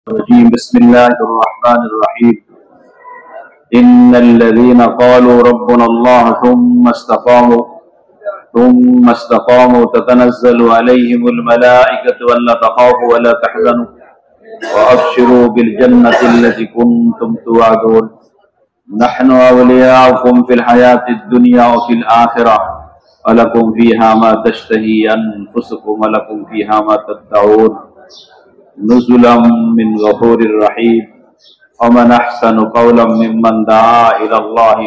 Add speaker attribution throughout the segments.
Speaker 1: بسم الله الرحمن الرحيم إن الذين قالوا ربنا الله ثم استقاموا تتنزل عليهم الملائكة ولا تخافوا ولا تحزنوا وأبشروا بالجنة التي كنتم توعدون نحن أولياؤكم في الحياة الدنيا وفي الآخرة ولكم فيها ما تشتهي أنفسكم ولكم فيها ما تدعون نزلا من غفور رحيم ومن أحسن قولا ممن دعا إلى الله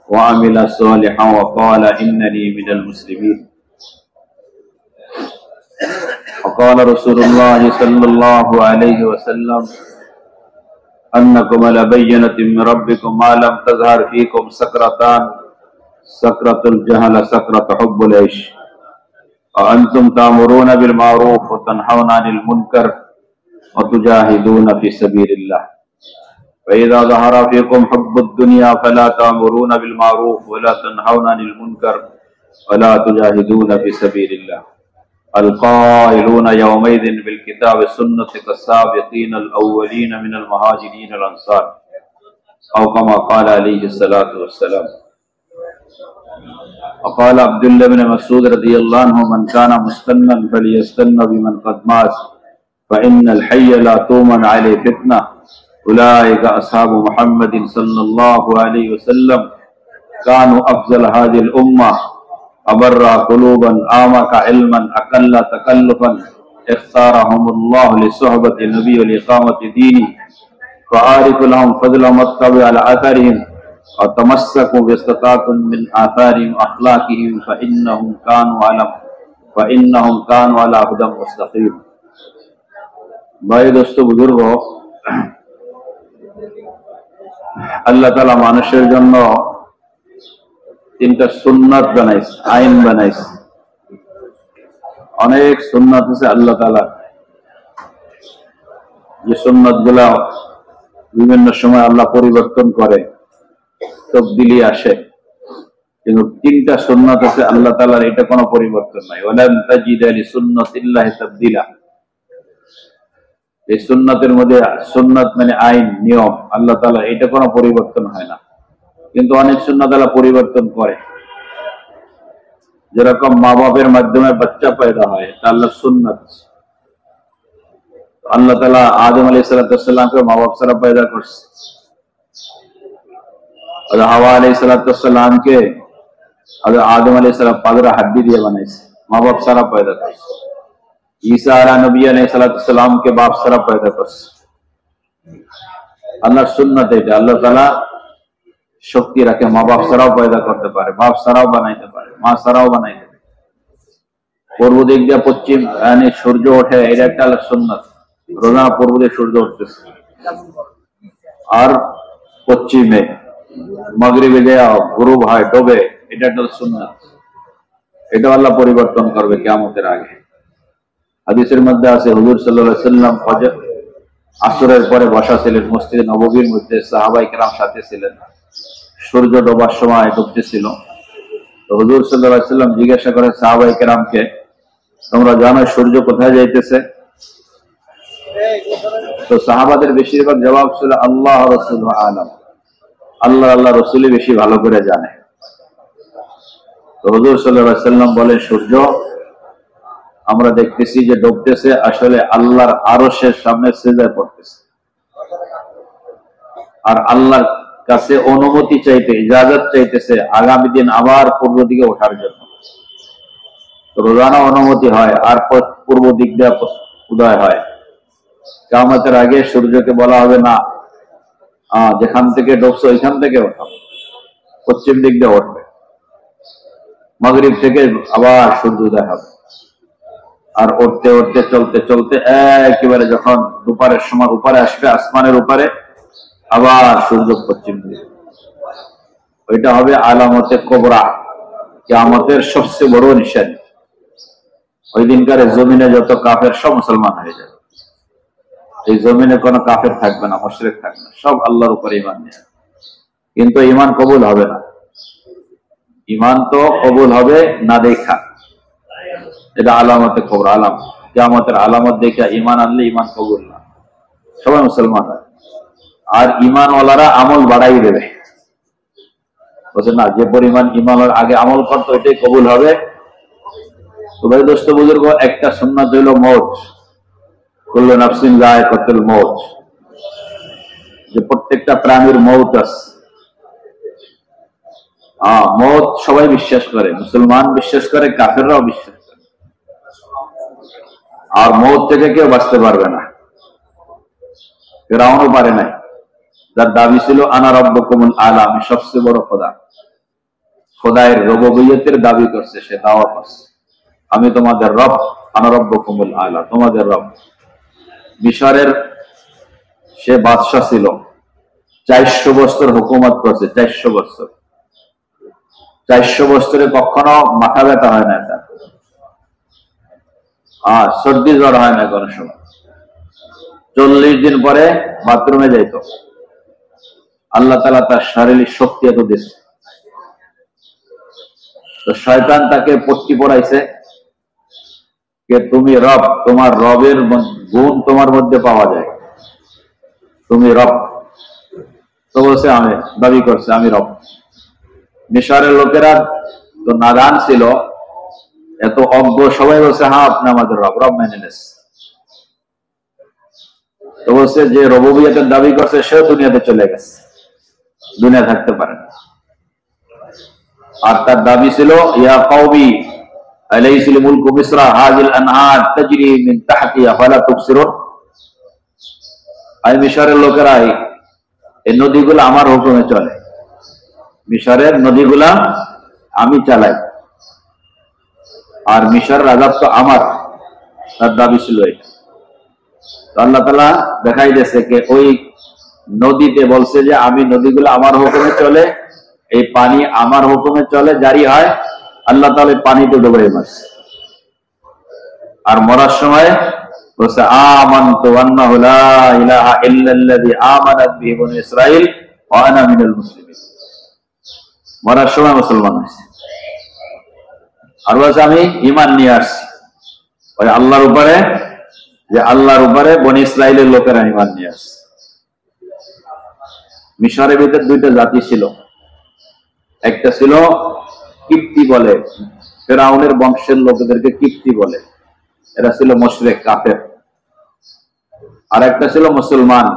Speaker 1: وعمل صالحا وقال إنني من المسلمين وقال رسول الله صلى الله عليه وسلم أنكم على بينة من ربكم ما لم تظهر فيكم سكرتان سكرة الجهل سكرة حب العيش وأنتم تأمرون بالمعروف وتنهون عن المنكر وتجاهدون في سبيل الله فإذا ظهر فيكم حب الدنيا فلا تأمرون بالمعروف ولا تنهون عن المنكر ولا تجاهدون في سبيل الله القائلون يومئذ بالكتاب السنة كالسابقين الأولين من المهاجرين الأنصار أو كما قال عليه الصلاة والسلام وقال عبد الله بن مسعود رضي الله عنه من كان مستنا فليستن بمن قد مات فإن الحي لا تؤمن عليه فتنة أولئك أصحاب محمد صلى الله عليه وسلم كانوا أفضل هذه الأمة أبر قلوبا أعمق علما أقل تكلفا اختارهم الله لصحبة النبي ولإقامة دينه فأعرف لهم فضلا واتبع على أثرهم وتمسكوا باستطاعة من آثارهم وأخلاقهم فإنهم كانوا على هدى مستقيم भाई दोस्तों बुजुर्गों আল্লাহ তাআলা মানুষের জন্য তিনটা সুন্নাত বানাইছে আইন বানাইছে অনেক সুন্নাত আছে আল্লাহ তাআলা যে সুন্নাতগুলো বিভিন্ন সময় আল্লাহ পরিবর্তন করে তবদিলি আসে কিন্তু তিনটা সুন্নাত আছে আল্লাহ তাআলার এটা কোনো পরিবর্তন নাই ওয়ালান তাজিদা লিসুন্নাতিল্লাহি তাবদিলা এই সুন্নাতের মধ্যে সুন্নাত মানে আইন নিয়ম আল্লাহ তাআলা এটা কোনো পরিবর্তন হয় না কিন্তু অনেক সুন্নাত আল্লাহ পরিবর্তন করে যেরকম মা বাবার মাধ্যমে বাচ্চা পয়দা হয় এটা আল্লাহর সুন্নাত আল্লাহ তাআলা আদম আলাইহিস সালামকে মা বাপ ছাড়া পয়দা করছে और हवा अलैहिस्सलाम के और आदम अलैहिस्सलाम पादरा हड्डी दिए बनाइছে माँ बाप सारा पैदा करছে ঈসা আলা নবী अलैहिस्सलाम के बाप सारा पैदा करছে আল্লাহর সুন্নাত এটা আল্লাহ তাআলা শক্তি রাখে মা বাপ সারাও পয়দা করতে পারে বাপ সারাও বানাইতে পারে মা সারাও বানাইতে পারে পূর্ব দিক দিয়ে পশ্চিম মানে সূর্য ওঠে এটা একটা আল্লাহর সুন্নাত রোজা পূর্ব দিকে সূর্য উঠতেছে আর পশ্চিমে মাগরিবে গিয়ে গুরুব হয় ডোবে এটা একটা সুন্নাত এটা আল্লাহ পরিবর্তন করবে কিয়ামতের আগে হাদিসের মধ্যে আছে হুজুর সাল্লাল্লাহু আলাইহি ওয়াসাল্লাম ফজর আসরের পরে বসা ছিলেন মসজিদে নববীর মধ্যে সাহাবায়ে কেরাম সাথে ছিলেন সূর্য ডোবার সময় ডুবতেছিল তো হুজুর সাল্লাল্লাহু আলাইহি ওয়াসাল্লাম জিজ্ঞাসা করেন সাহাবায়ে কেরামকে তোমরা জানো সূর্য কোথায় যাইতেছে তো সাহাবাদের বেশিরভাগ জবাব ছিল আল্লাহ রাসূলুহু আলাম আল্লাহ রসুলই বেশি ভালো করে জানে তো হুজুর সাল্লাল্লাহু আলাইহি ওয়াসাল্লাম বলেন সূর্য আমরা দেখতেছি যে ডুবতেছে আসলে আল্লাহর আরশের সামনে সিজদায় পড়তেছে আর আল্লাহর কাছে অনুমতি চাইতে ইজাজত চাইতেছে আগামী দিন আবার পূর্ব দিকে ওঠার জন্য রোজানা অনুমতি হয় আর পূর্ব দিক দিয়ে উদয় হয় কিয়ামতের আগে সূর্যকে বলা হবে না যেখান থেকে ডুবছো ওইখান থেকে ওঠাও পশ্চিম দিক দিয়ে উঠবে মাগরিব থেকে আবার সূর্য উদয় হবে আর উঠতে উঠতে চলতে চলতে একেবারে যখন দুপুরের সময় উপরে আসবে আসমানের উপরে আবার সূর্য পশ্চিম দিকে ওইটা হবে আলামতে কুবরা কিয়ামতের সবচেয়ে বড় নিশানি ওই দিনকার জমিনে যত কাফের সব মুসলমান হয়ে যাবে এই জমিনে কোনো কাফের থাকবে না মুশরিক থাকবে না সব আল্লাহর উপর ঈমান নিয়ে কিন্তু ঈমান কবুল হবে না ঈমান তো কবুল হবে না দেখা এটা আলামতে কুবরা আলাম কিয়ামতের আলামত দেখে ঈমান আনলে ঈমান কবুল না, সবাই মুসলমান হয়। আর ঈমানওয়ালারা আমল বাড়াই দেবে, বলছে না যে পরিমাণ ঈমানের আগে আমল করতো এটাই কবুল হবে। তো ভাই দোস্ত বুজুর্গ, একটা সুন্নাত হইল মওত, কুল্লু নাফসিন যায়কাতুল মওত, যে প্রত্যেকটা প্রাণীর মওত আছে। মওত সবাই বিশ্বাস করে, মুসলমান বিশ্বাস করে, কাফেররাও বিশ্বাস করে। আর মওত থেকে কেউ বাঁচতে পারবে না, ফিরআউনও পারে নাই, যার দাবি ছিল আনা রাব্বুকুমুল আলা, আমি সবচেয়ে বড় খোদা, খোদায়ের রুবুবিয়তের দাবি করছে, সে দাওয়া করছে আমি তোমাদের রব, আনা রাব্বুকুমুল আলা, তোমাদের রব। মিশরের সে বাদশা ছিল, 400 বছর হুকুমত করছে, 400 বছর। 400 বছরে কখনো মাথা ব্যথা হয় না তার, সর্দি জ্বর হয় না কোনো সময়। 40 দিন পরে বাথরুমে যাইত। আল্লাহ তাআলা তার শারীরিক শক্তি এত দিচ্ছে। তো শয়তান তাকে পট্টি পড়াইছে যে তুমি রব, তোমার রবের গুণ তোমার মধ্যে পাওয়া যায়, তুমি রব। তো বলছে আমি, দাবি করছে আমি রব। মিশরের লোকেরা তো নাদান ছিল, এত অজ্ঞ, সবাই বলছে হ্যাঁ আপনি আমাদের রব, রব মেনে নিস। তো বলছে যে রুবুবিয়তের দাবি করছে সেও দুনিয়াতে চলে গেছে, দুনিয়া থাকতে পারে না। আর তার দাবি ছিল ইয়া কওমি আলাইসিল মুলকু মিসরা হাযিল আনহার তাজরি মিন তাহতি আফালা তুবসিরুন, এই মিশরের লোকেরা এই নদীগুলো আমার হুকুমে চলে, মিশরের নদীগুলা আমি চালাই, আর মিশর রাজত্ব তো আমার, তার দাবি ছিল এটা। আল্লাহ তাআলা দেখাই দিয়েছে যে ওই নদীতে বলছে যে আমি নদীগুলো আমার হুকুমে চলে, এই পানি আমার হুকুমে চলে, জারি হয়। আল্লাহ তাআলা পানিতে ডুবাই মারছে। আর মরার সময় বলছে আমানতু আন্নাহু লা ইলাহা ইল্লাল্লাযী আমানাত বিহি বনু ইসরাঈল ওয়া আনা মিনাল মুসলিমিন। মরার সময় মুসলমান হয়েছে। আর বলছে আমি ঈমান নিয়ে আসছি ওই আল্লাহর উপরে, যে আল্লাহর উপরে বনি ইসরাইলের লোকেরা ঈমান নিয়ে আসছে। মিশরের ভিতরে দুইটা জাতি ছিল, একটা ছিল কিপ্তি বলে, ফেরাউনের বংশের লোকদেরকে কিপ্তি বলে, এরা ছিল মুশরিক কাফের। আর একটা ছিল মুসলমান,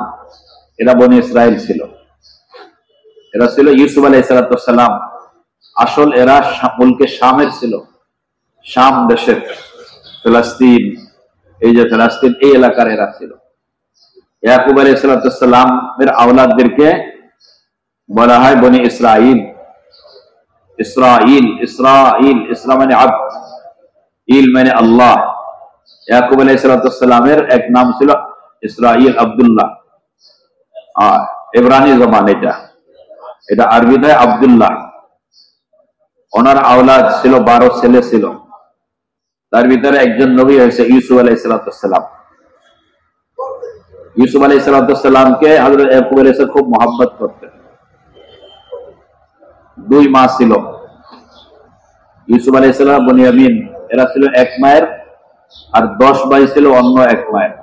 Speaker 1: এরা বনি ইসরাইল ছিল। এরা ছিল ইউসুফ আলাইহিস সালাম, আসল এরা মুলকে শামের ছিল, শাম দেশের, ফিলিস্তিন, এই যে ফিলিস্তিন এই এলাকার এরা ছিল। ইয়াকুব আলাইহিস সালামের আওলাদদেরকে বলা হয় বনি ইসরাইল। ইসরাইল, ইসরাইল, ইসরা মানে আব্দ, ইল মানে আল্লাহ। ইয়াকুব আলাইহিস সালামের এক নাম ছিল ইসরাইল, আব্দুল্লাহ। আর ইব্রানি জবান এটা আরবিতে আব্দুল্লাহ। ওনার আওলাদ ছিল 12 ছেলে ছিল, তার ভিতরে একজন নবী হয়েছে ইউসুফ আলাইহিস সালাম। ইউসুফ আলাইহিস সালামকে হযরত ইয়াকুব আলাইহিস সালাম খুব মহব্বত করতেন। 2 মা ছিল, ইউসুফ আলাইহিস সালাম, বুনিয়ামিন, এরা ছিল এক মায়ের, আর 10 ভাই ছিল অন্য এক মায়ের।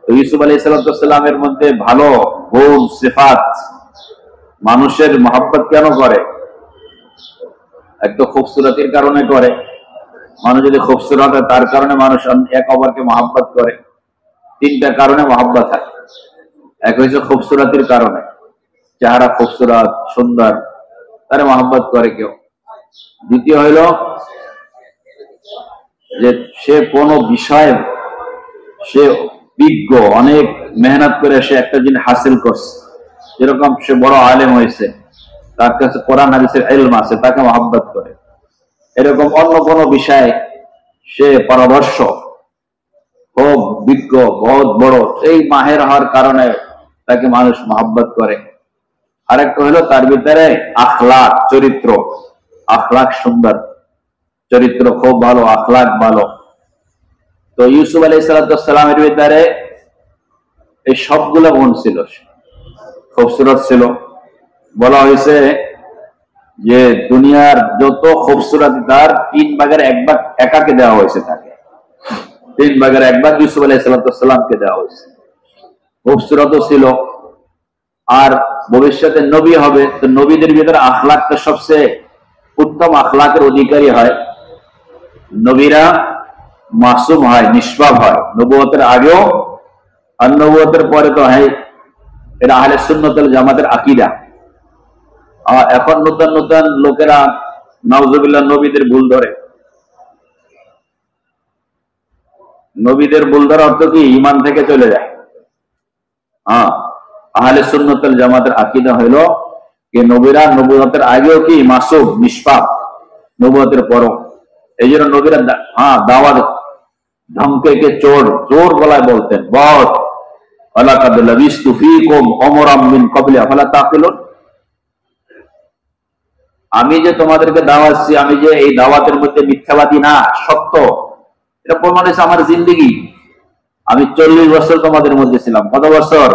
Speaker 1: তো ইউসুফ আলাইহিস সালামের মধ্যে ভালো গুণ সিফাত, মানুষের মহব্বত কেন করে? এক তো খুবসুরতির কারণে করে, মানুষ যদি খুবসুরত হয় তার কারণে মানুষ এক অপরকে মহব্বত করে। 3টা কারণে মহব্বত হয়। এক হচ্ছে খুবসুরতির কারণে, চেহারা খুবসুরত সুন্দর, তারে মহব্বত করে কেউ। দ্বিতীয় হইল যে সে কোনো বিষয়ে সে বিজ্ঞ, অনেক মেহনত করে সে একটা জিনিস হাসিল করছে, যেরকম সে বড় আলেম হয়েছে, তার কাছে কোরআন হাদিসের ইলম আছে, তাকে মহব্বত করে। এরকম অন্য কোনো বিষয়ে সে পরামর্শ, খুব বিজ্ঞ, বহুত বড়, এই মাহের হওয়ার কারণে তাকে মানুষ মহব্বত করে। আরেকটা হলো তার ভিতরে আখলাক, চরিত্র, আখলাক সুন্দর, চরিত্র খুব ভালো, আখলাক ভালো। তো ইউসুফ আলাইহিস সালামের ভিতরে এই সবগুলো গুণ ছিল, খুবসুরত ছিল। বলা হয়েছে যে দুনিয়ার যত খুবসুরতি তার 3 ভাগের 1 ভাগ একাকে দেওয়া হয়েছে তাকে। তিন ভাগের এক ভাগ ইউসুফ আলাইহিস সালামকে দেওয়া হয়েছে। খুবসুরত ছিল, আর ভবিষ্যতে নবী হবে, তো নবীদের ভিতরে আখলাকটা সবচেয়ে উত্তম আখলাকের অধিকারী হয়। নবীরা মাসুম হয়, নিষ্পাপ হয়, নবুয়তের আগেও আর নবুয়তের পরে তো হয়। এটা আহলে সুন্নাত ওয়াল জামাতের আকীদা। এখন নতুন নতুন লোকেরা নাউজুবিল্লাহ নবীদের ভুল ধরে। নবীদের ভুল ধরার অর্থ কি? ঈমান থেকে চলে যায়। আহলে সুন্নাত ওয়াল জামাতের আকীদা হলো যে নবীরা নবুয়তের আগেও কি মাসুম, নিষ্পাপ, নবুয়তের পরও। এই জন্য নবীরা দাওয়াত ধমকে কে চোর জোর গলায় বলতেন, বল ওয়ালাকাদ লাবিস্তু ফীকুম উমরাম মিন ক্বাবলি আফালা তাকিলুন। আমি যে তোমাদেরকে দাওয়াত দিচ্ছি, আমি যে এই দাওয়াতের মধ্যে মিথ্যাবাদী না, সত্য, এটা প্রমাণ হয়েছে আমার জিন্দেগি। আমি 40 বছর তোমাদের মধ্যে ছিলাম। কত বছর?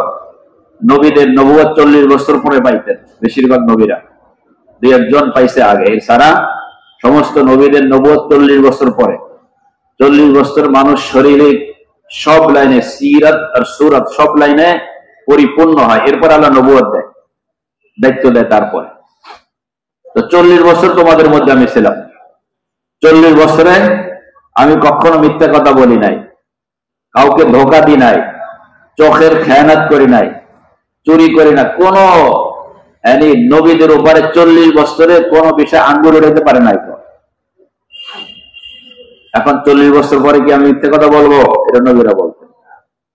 Speaker 1: নবীদের নবুয়ত 40 বছর পরে পাইতেন বেশিরভাগ নবীরা, 2-1 পাইছে আগে। এছাড়া সমস্ত নবীদের নবুয়ত 40 বছর পরে। 40 বছর মানুষ শরীরিক সব লাইনে, সিরাত আর সুরাত সব লাইনে পরিপূর্ণ হয়, এরপর আল্লাহ নবুয়ত দেয়, দায়িত্ব দেয়। তারপরে তো 40 বছর তোমাদের মধ্যে আমি ছিলাম। 40 বছরে আমি কখনো মিথ্যা কথা বলি নাই, কাউকে ধোকা দিই নাই, চোখের খেয়ানত করি নাই, চুরি করি না। কোন নবীদের উপরে 40 বছরে কোন বিষয় আঙ্গুল উঠাতে পারে নাই। এখন 40 বছর পরে কি আমি মিথ্যা কথা বলবো? এটা নবীরা বলতেন,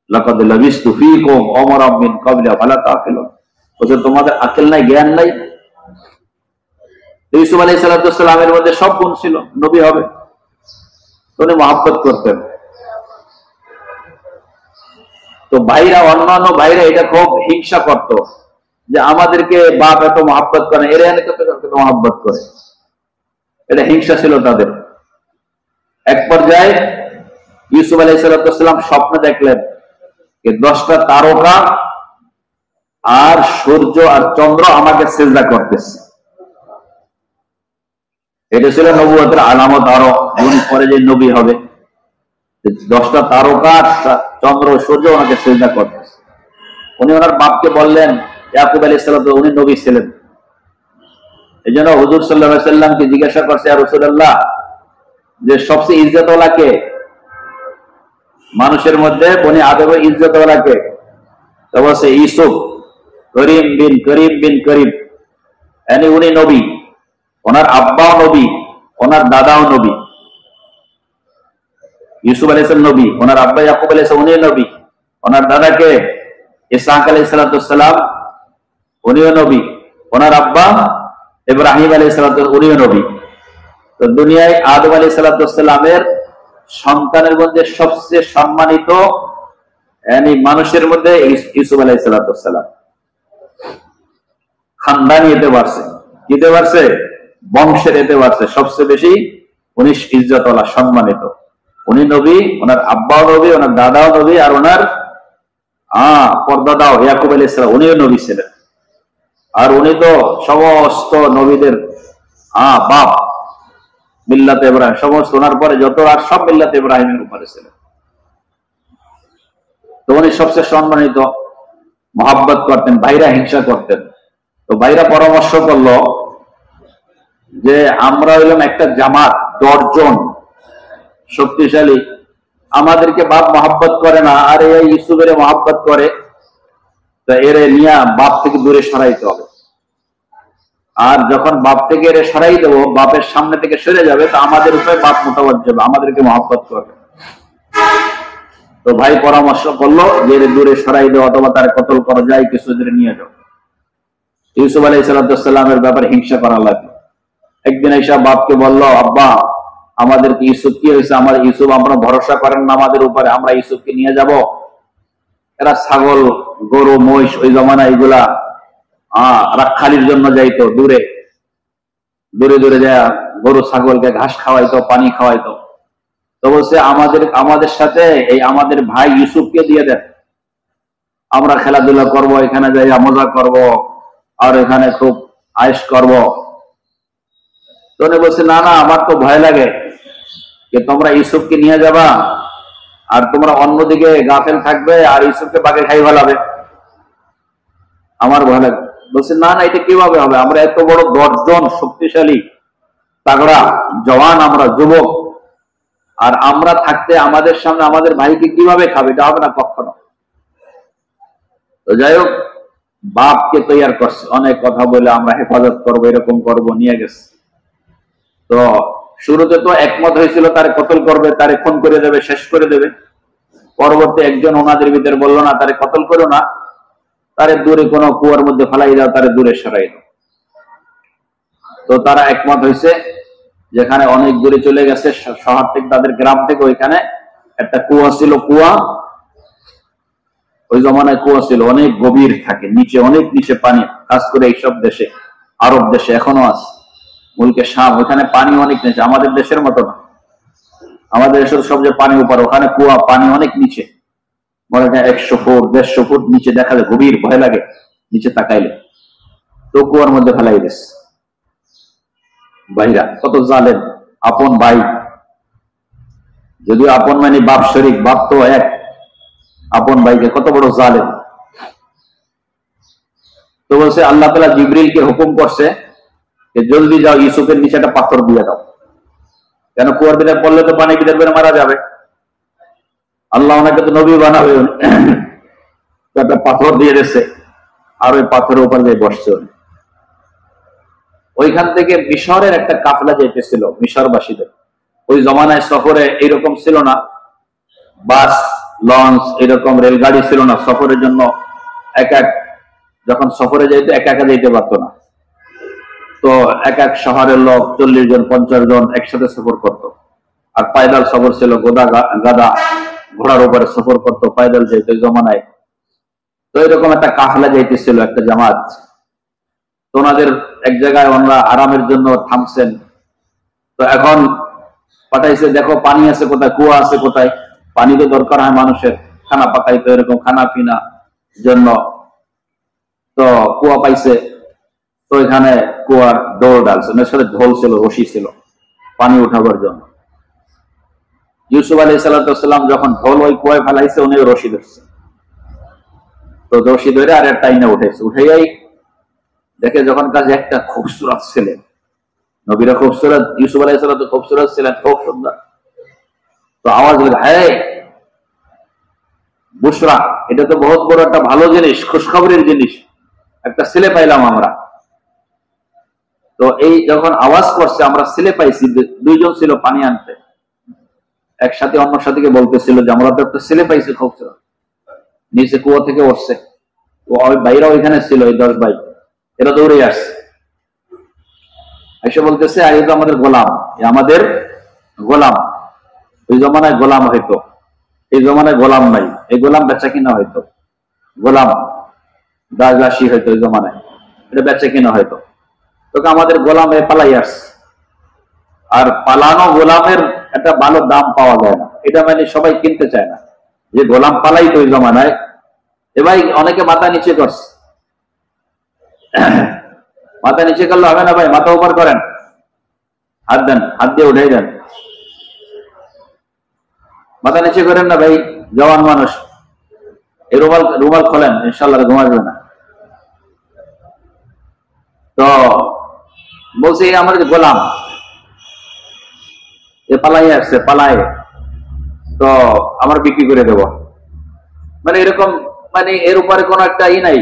Speaker 1: লাকাদ লাবিস্তু ফীকুম উমরাম মিন ক্বাবলি আফালা তাকিলুন। তোমাদের আকল নাই, জ্ঞান নাই। ইউসুফ আলাইহিস সালামের মধ্যে সব গুণ ছিল, নবী হবে। উনি মহব্বত করতেন। তো ভাইরা, অন্যান্য ভাইরা এটা খুব হিংসা করত যে আমাদেরকে বাপ এত মহব্বত করে, এরা এত মহব্বত করে। এটা হিংসা ছিল তাদের। এক পর্যায়ে ইউসুফ আলাইহিস সালাম স্বপ্নে দেখলেন যে 10টা তারকা আর সূর্য আর চন্দ্র আমাকে সিজদা করতেছে। এটা ছিল নবুয়তের আলামত। আরো পরে যে নবী হবে, 10টা তারকা, চন্দ্র, সূর্য ওনাকে সিজদা করতেছে। উনি ওনার বাপকে বললেন, ইয়াকুব আলাইহিস সালাম, উনি নবী ছিলেন। এই জন্য হুজুর সাল্লাল্লাহু আলাইহি সাল্লামকে জিজ্ঞাসা করছে, ইয়া রাসূলুল্লাহ, যে সবচেয়ে ইজ্জতওয়ালা কে মানুষের মধ্যে? বনি আদমের ইজ্জতওয়ালা কে? তো বলছে ইউসুফ, করিম বিন করিম। উনি নবী, ওনার আব্বাও নবী, ওনার দাদাও নবী। ইউসুফ আলাইহিস সালাম নবী, ওনার আব্বা ইয়াকুব আলাইহিস সালাম উনি নবী, ওনার দাদাকে ইসহাক আলাইহিস সালাম উনিও নবী, ওনার আব্বা ইব্রাহিম আলাইহিস সালাম উনিও নবী। তো দুনিয়ায় আদম আলাইহিস সালামের সন্তানের মধ্যে সবচেয়ে সম্মানিত মানুষের মধ্যে ইউসুফ আলাইহিস সালাম। খানদানি এতে পারছে, কিতে পারছে? বংশের এতে পারছে সবচেয়ে বেশি উনি ইজ্জতওয়ালা, সম্মানিত। উনি নবী, ওনার আব্বাও নবী, ওনার দাদাও নবী, আর ওনার পরদাদাও ইয়াকুব আলাইহিস সালাম উনিও নবী ছিলেন। আর উনি তো সমস্ত নবীদের বাপ, মিল্লাতে ইব্রাহিম, সমস্ত ওনার পরে যত আর সব মিল্লাতে ইব্রাহিমের উপরে ছিলেন। তো উনি সবচেয়ে সম্মানিত, মহব্বত করতেন। ভাইরা হিংসা করতেন। তো ভাইরা পরামর্শ করলো যে আমরা হইলাম একটা জামাত, 10 জন শক্তিশালী, আমাদেরকে বাপ মহব্বত করে না, আর এই ইউসুফের মহব্বত করে, তো এরে নিয়ে বাপ থেকে দূরে সরাইতে হবে। আর যখন বাপ থেকে এরে সরাই দেবো, বাপের সামনে থেকে সরে যাবে, তো আমাদের উপরে বাপ মোতাবজ্জ হবে, আমাদেরকে মহব্বত করবে। তো ভাই পরামর্শ করলো যে এর দূরে সরাই দেওয়া অথবা তার কতল করা যায়, কিছু দূরে নিয়ে যাও। ইউসুফ আলাইহিস সালামের ব্যাপারে হিংসা করা লাগবে। একদিন এসে বাপকে বললো, আব্বা আমাদেরকে ইউসুফ কি হয়েছে, আমার ইউসুফ, আমরা ভরসা করেন না আমাদের উপরে, আমরা ইউসুফকে নিয়ে যাব। এরা ছাগল, গরু, মহিষ ওই জমানা এগুলা রাখালির জন্য যাইতো, দূরে দূরে যায় গরু ছাগলকে ঘাস খাওয়াইতো, পানি খাওয়াইতো। তো বলছে আমাদের সাথে এই আমাদের ভাই ইউসুফকে দিয়ে দেন, আমরা খেলাধুলা করব, এখানে যাই মজা করব, আর এখানে খুব আয়েশ করব। তো উনি বলছে, না না, আমার তো ভয় লাগে যে তোমরা ইউসুফকে নিয়ে যাবা আর তোমরা অন্যদিকে গাফেল থাকবে আর ইউসুফকে বাগে খাই ফেলাবে, আমার ভয় লাগে। বলছে না না, এটা কিভাবে হবে? আমরা এত বড় 10 জন শক্তিশালী তাগড়া জওয়ান, আমরা যুবক, আর আমরা থাকতে আমাদের সামনে আমাদের ভাইকে কিভাবে খাবে? এটা হবে না কখনো। তো যাই হোক, বাপকে তৈয়ার করছে, অনেক কথা বলে আমরা হেফাজত করবো, এরকম করবো, নিয়ে গেছে। তো শুরুতে তো একমত হয়েছিল তারে কতল করবে, তারে খুন করে দেবে, শেষ করে দেবে। পরবর্তী একজন ওনাদের ভিতরে বললো না, তারে কতল করো না, তারে দূরে কোনো কুয়ার মধ্যে ফেলাই দাও, তারে দূরে সরাই দাও। তো তারা একমত হয়েছে, যেখানে অনেক দূরে চলে গেছে শহর থেকে, তাদের গ্রাম থেকে, ওইখানে একটা কুয়া ছিল। কুয়া, ওই জমানায় কুয়া ছিল, অনেক গভীর থাকে, নিচে অনেক নিচে পানি, খাস করে এইসব দেশে, আরব দেশে এখনো আছে, মুলকে শাম, ওইখানে পানি অনেক নিচে, আমাদের দেশের মতো না। আমাদের দেশের সব যে পানি উপর, ওখানে কুয়া, পানি অনেক নিচে, মনে হয় 100 ফুট 150 ফুট নিচে, দেখা যায়, গভীর, ভয় লাগে নিচে তাকাইলে। তো কুয়ার মধ্যে ফেলাই দিস ভাইরা, কত জালেম, আপন ভাই, যদিও আপন মানে বাপ শরীক, বাপ তো এক, আপন ভাইকে কত বড় জালেম। তো বলছে আল্লাহ তাআলা জিবরিলকে হুকুম করছে যে জলদি যাও, ইউসুফের নিচে একটা পাথর দিয়ে দাও, কেন কুয়ার ভিতরে পড়লে তো পানি ভিতরে বেড়ে মারা যাবে, আল্লাহ ওনাকে তো নবী বানাবে। একটা পাথর দিয়ে দিয়েছে, আর ওই পাথরের উপর দিয়ে বসছে। ওইখান থেকে মিশরের একটা কাফলা যাইতেছিল মিশরবাসীদের। ওই জমানায় সফরে এইরকম ছিল না, বাস, লঞ্চ, এরকম রেলগাড়ি ছিল না। সফরের জন্য এক এক, যখন সফরে যাইতো একা একা যাইতে পারতো না। তো এক এক শহরের লোক 40 জন 50 জন একসাথে সফর করত। আর পায়দাল সফর ছিল, গাদা ঘোড়ার উপরে সফর করতো, পায়দাল যেত ওই জমানায়। তো এরকম একটা কাফলা যাইতেছিল, একটা জামাত। তো ওনাদের এক জায়গায় ওনারা আরামের জন্য থামছেন। তো এখন পাঠাইছে, দেখো পানি আছে কোথায়, কুয়া আছে কোথায়। পানি তো দরকার হয় মানুষের, খানা পাকাইতে, এরকম খানা পিনা জন্য। তো কুয়া পাইছে, তো এখানে কুয়ার দৌড় ডালছে, সাথে ঢোল ছিল, রশি ছিল পানি উঠাবার জন্য। ইউসুফ আলাইহিস সালাম যখন ঢোল ওই কুয়ায় ফেলাইছে, উনি রশি ধরছে। তো রশি ধরে আর একটা টাইনে উঠেছে, উঠেই দেখে যখন কাছে একটা খুবসুরত ছেলে, নবীরা খুবসুরত, ইউসুফ আলাইহিস সালাম তো খুবসুরত ছিলেন, খুব সুন্দর। তো আওয়াজ হলো, হ্যাঁ বুশরা, এটা তো বহুত বড় একটা ভালো জিনিস, খুশখবরের জিনিস, একটা ছেলে পাইলাম আমরা। তো এই যখন আওয়াজ করছে, আমরা ছেলে পাইছি, 2 জন ছিল পানি আনতে, একসাথে অন্য সাথীকে বলতেছিল যে আমরা তো একটা ছেলে পাইছি খুবসুরত। নিচে কুয়া থেকে উঠছে, ওই ভাইরা ওইখানে ছিল, ওই 10 ভাই, এরা দৌড়ে আসছে, এসে বলতেছে এই তো আমাদের গোলাম, আমাদের গোলাম। ওই জমানায় গোলাম হইতো, এই জমানায় গোলাম নাই, এই গোলাম বেচা কিনা হইতো, গোলাম দাসী হইতো ওই জমানায়, এটা বেচা কিনা হইতো। তোকে আমাদের গোলাম পালাই আসছে। আর পালানো গোলামের একটা ভালো দাম পাওয়া যায় না, এটা মানে সবাই কিনতে চায় না, যে গোলাম পালাইতো ওই জমানায়। এ ভাই অনেকে মাথা নিচে করছে, মাথা নিচে করলে হবে না ভাই, মাথা উপর করেন, হাত দেন, হাত দিয়ে উঠাই দেন, মাথা নিচে করেন না ভাই, জওয়ান মানুষ। এই রুমাল খোলেন, ইনশাল্লাহ ঘুমাবে না। তো বলছে আমার যে গোলাম, এ পালাই আসছে, পালাই, তো আমার বিক্রি করে দেব, মানে এরকম, মানে এর উপরে কোন একটা নাই,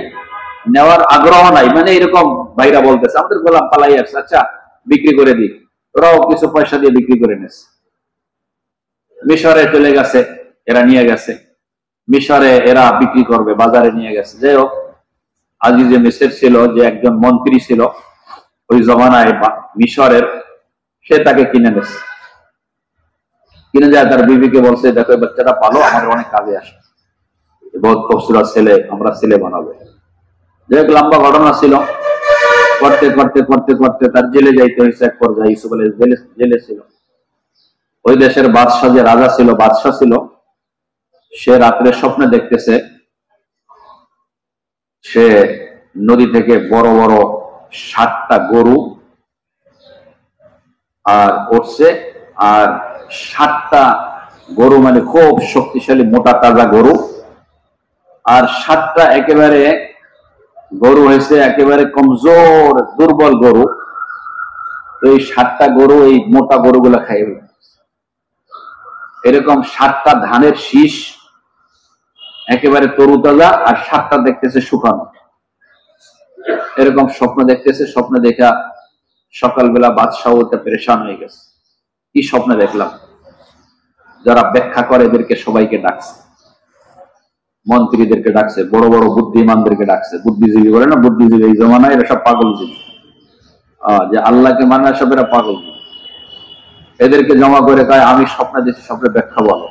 Speaker 1: নেওয়ার আগ্রহ নাই, মানে এরকম ভাইরা বলতেছে আমাদের গোলাম পালাই আসছে, আচ্ছা বিক্রি করে দিই। ওরাও কিছু পয়সা দিয়ে বিক্রি করে নিয়েছে। মিশরে চলে গেছে, এরা নিয়ে গেছে মিশরে, এরা বিক্রি করবে, বাজারে নিয়ে গেছে। যাই হোক, আজিজে মিসর ছিল, যে একজন মন্ত্রী ছিল ওই জমানায় মিশরের, সে তাকে কিনে নিয়েছে। কিনে যায়, তার বিবিকে বলছে দেখো এই বাচ্চাটা পালো, আমাদের অনেক কাজে আসে, বহুত খুবসুরত ছেলে, আমরা ছেলে বানাবো। যাই হোক, লম্বা ঘটনা ছিল। করতে করতে করতে করতে তার জেলে যাইতে হয়েছে এক পর্যায়ে। ইউসুফ আলাইহিস জেলে ছিল। ওই দেশের বাদশাহ, যে রাজা ছিল, বাদশাহ ছিল, সে রাত্রে স্বপ্নে দেখতেছে সে নদী থেকে বড় বড় 7টা গরু আর উঠছে, আর 7টা গরু মানে খুব শক্তিশালী মোটা তাজা গরু, আর 7টা একেবারে গরু হয়েছে একেবারে কমজোর দুর্বল গরু। তো এই 7টা গরু এই মোটা গরুগুলা খাইবে। এরকম 7টা ধানের শীষ একেবারে তরুতাজা, আর 7টা দেখতেছে শুকানো। এরকম স্বপ্ন দেখতেছে। স্বপ্ন দেখা সকালবেলা বাদশাহ ওটা পেরেশান হয়ে গেছে, কি স্বপ্ন দেখলাম। যারা ব্যাখ্যা করে এদেরকে সবাইকে ডাকছে, মন্ত্রীদেরকে ডাকছে, বড় বড় বুদ্ধিমানদেরকে ডাকছে। বুদ্ধিজীবী বলে না, বুদ্ধিজীবী এই জমানায় এরা সব পাগলজীবী, যে আল্লাহকে মানে সব এরা পাগলজীবী। এদেরকে জমা করে কয় আমি স্বপ্ন দেখছি, স্বপ্নের ব্যাখ্যা বলো।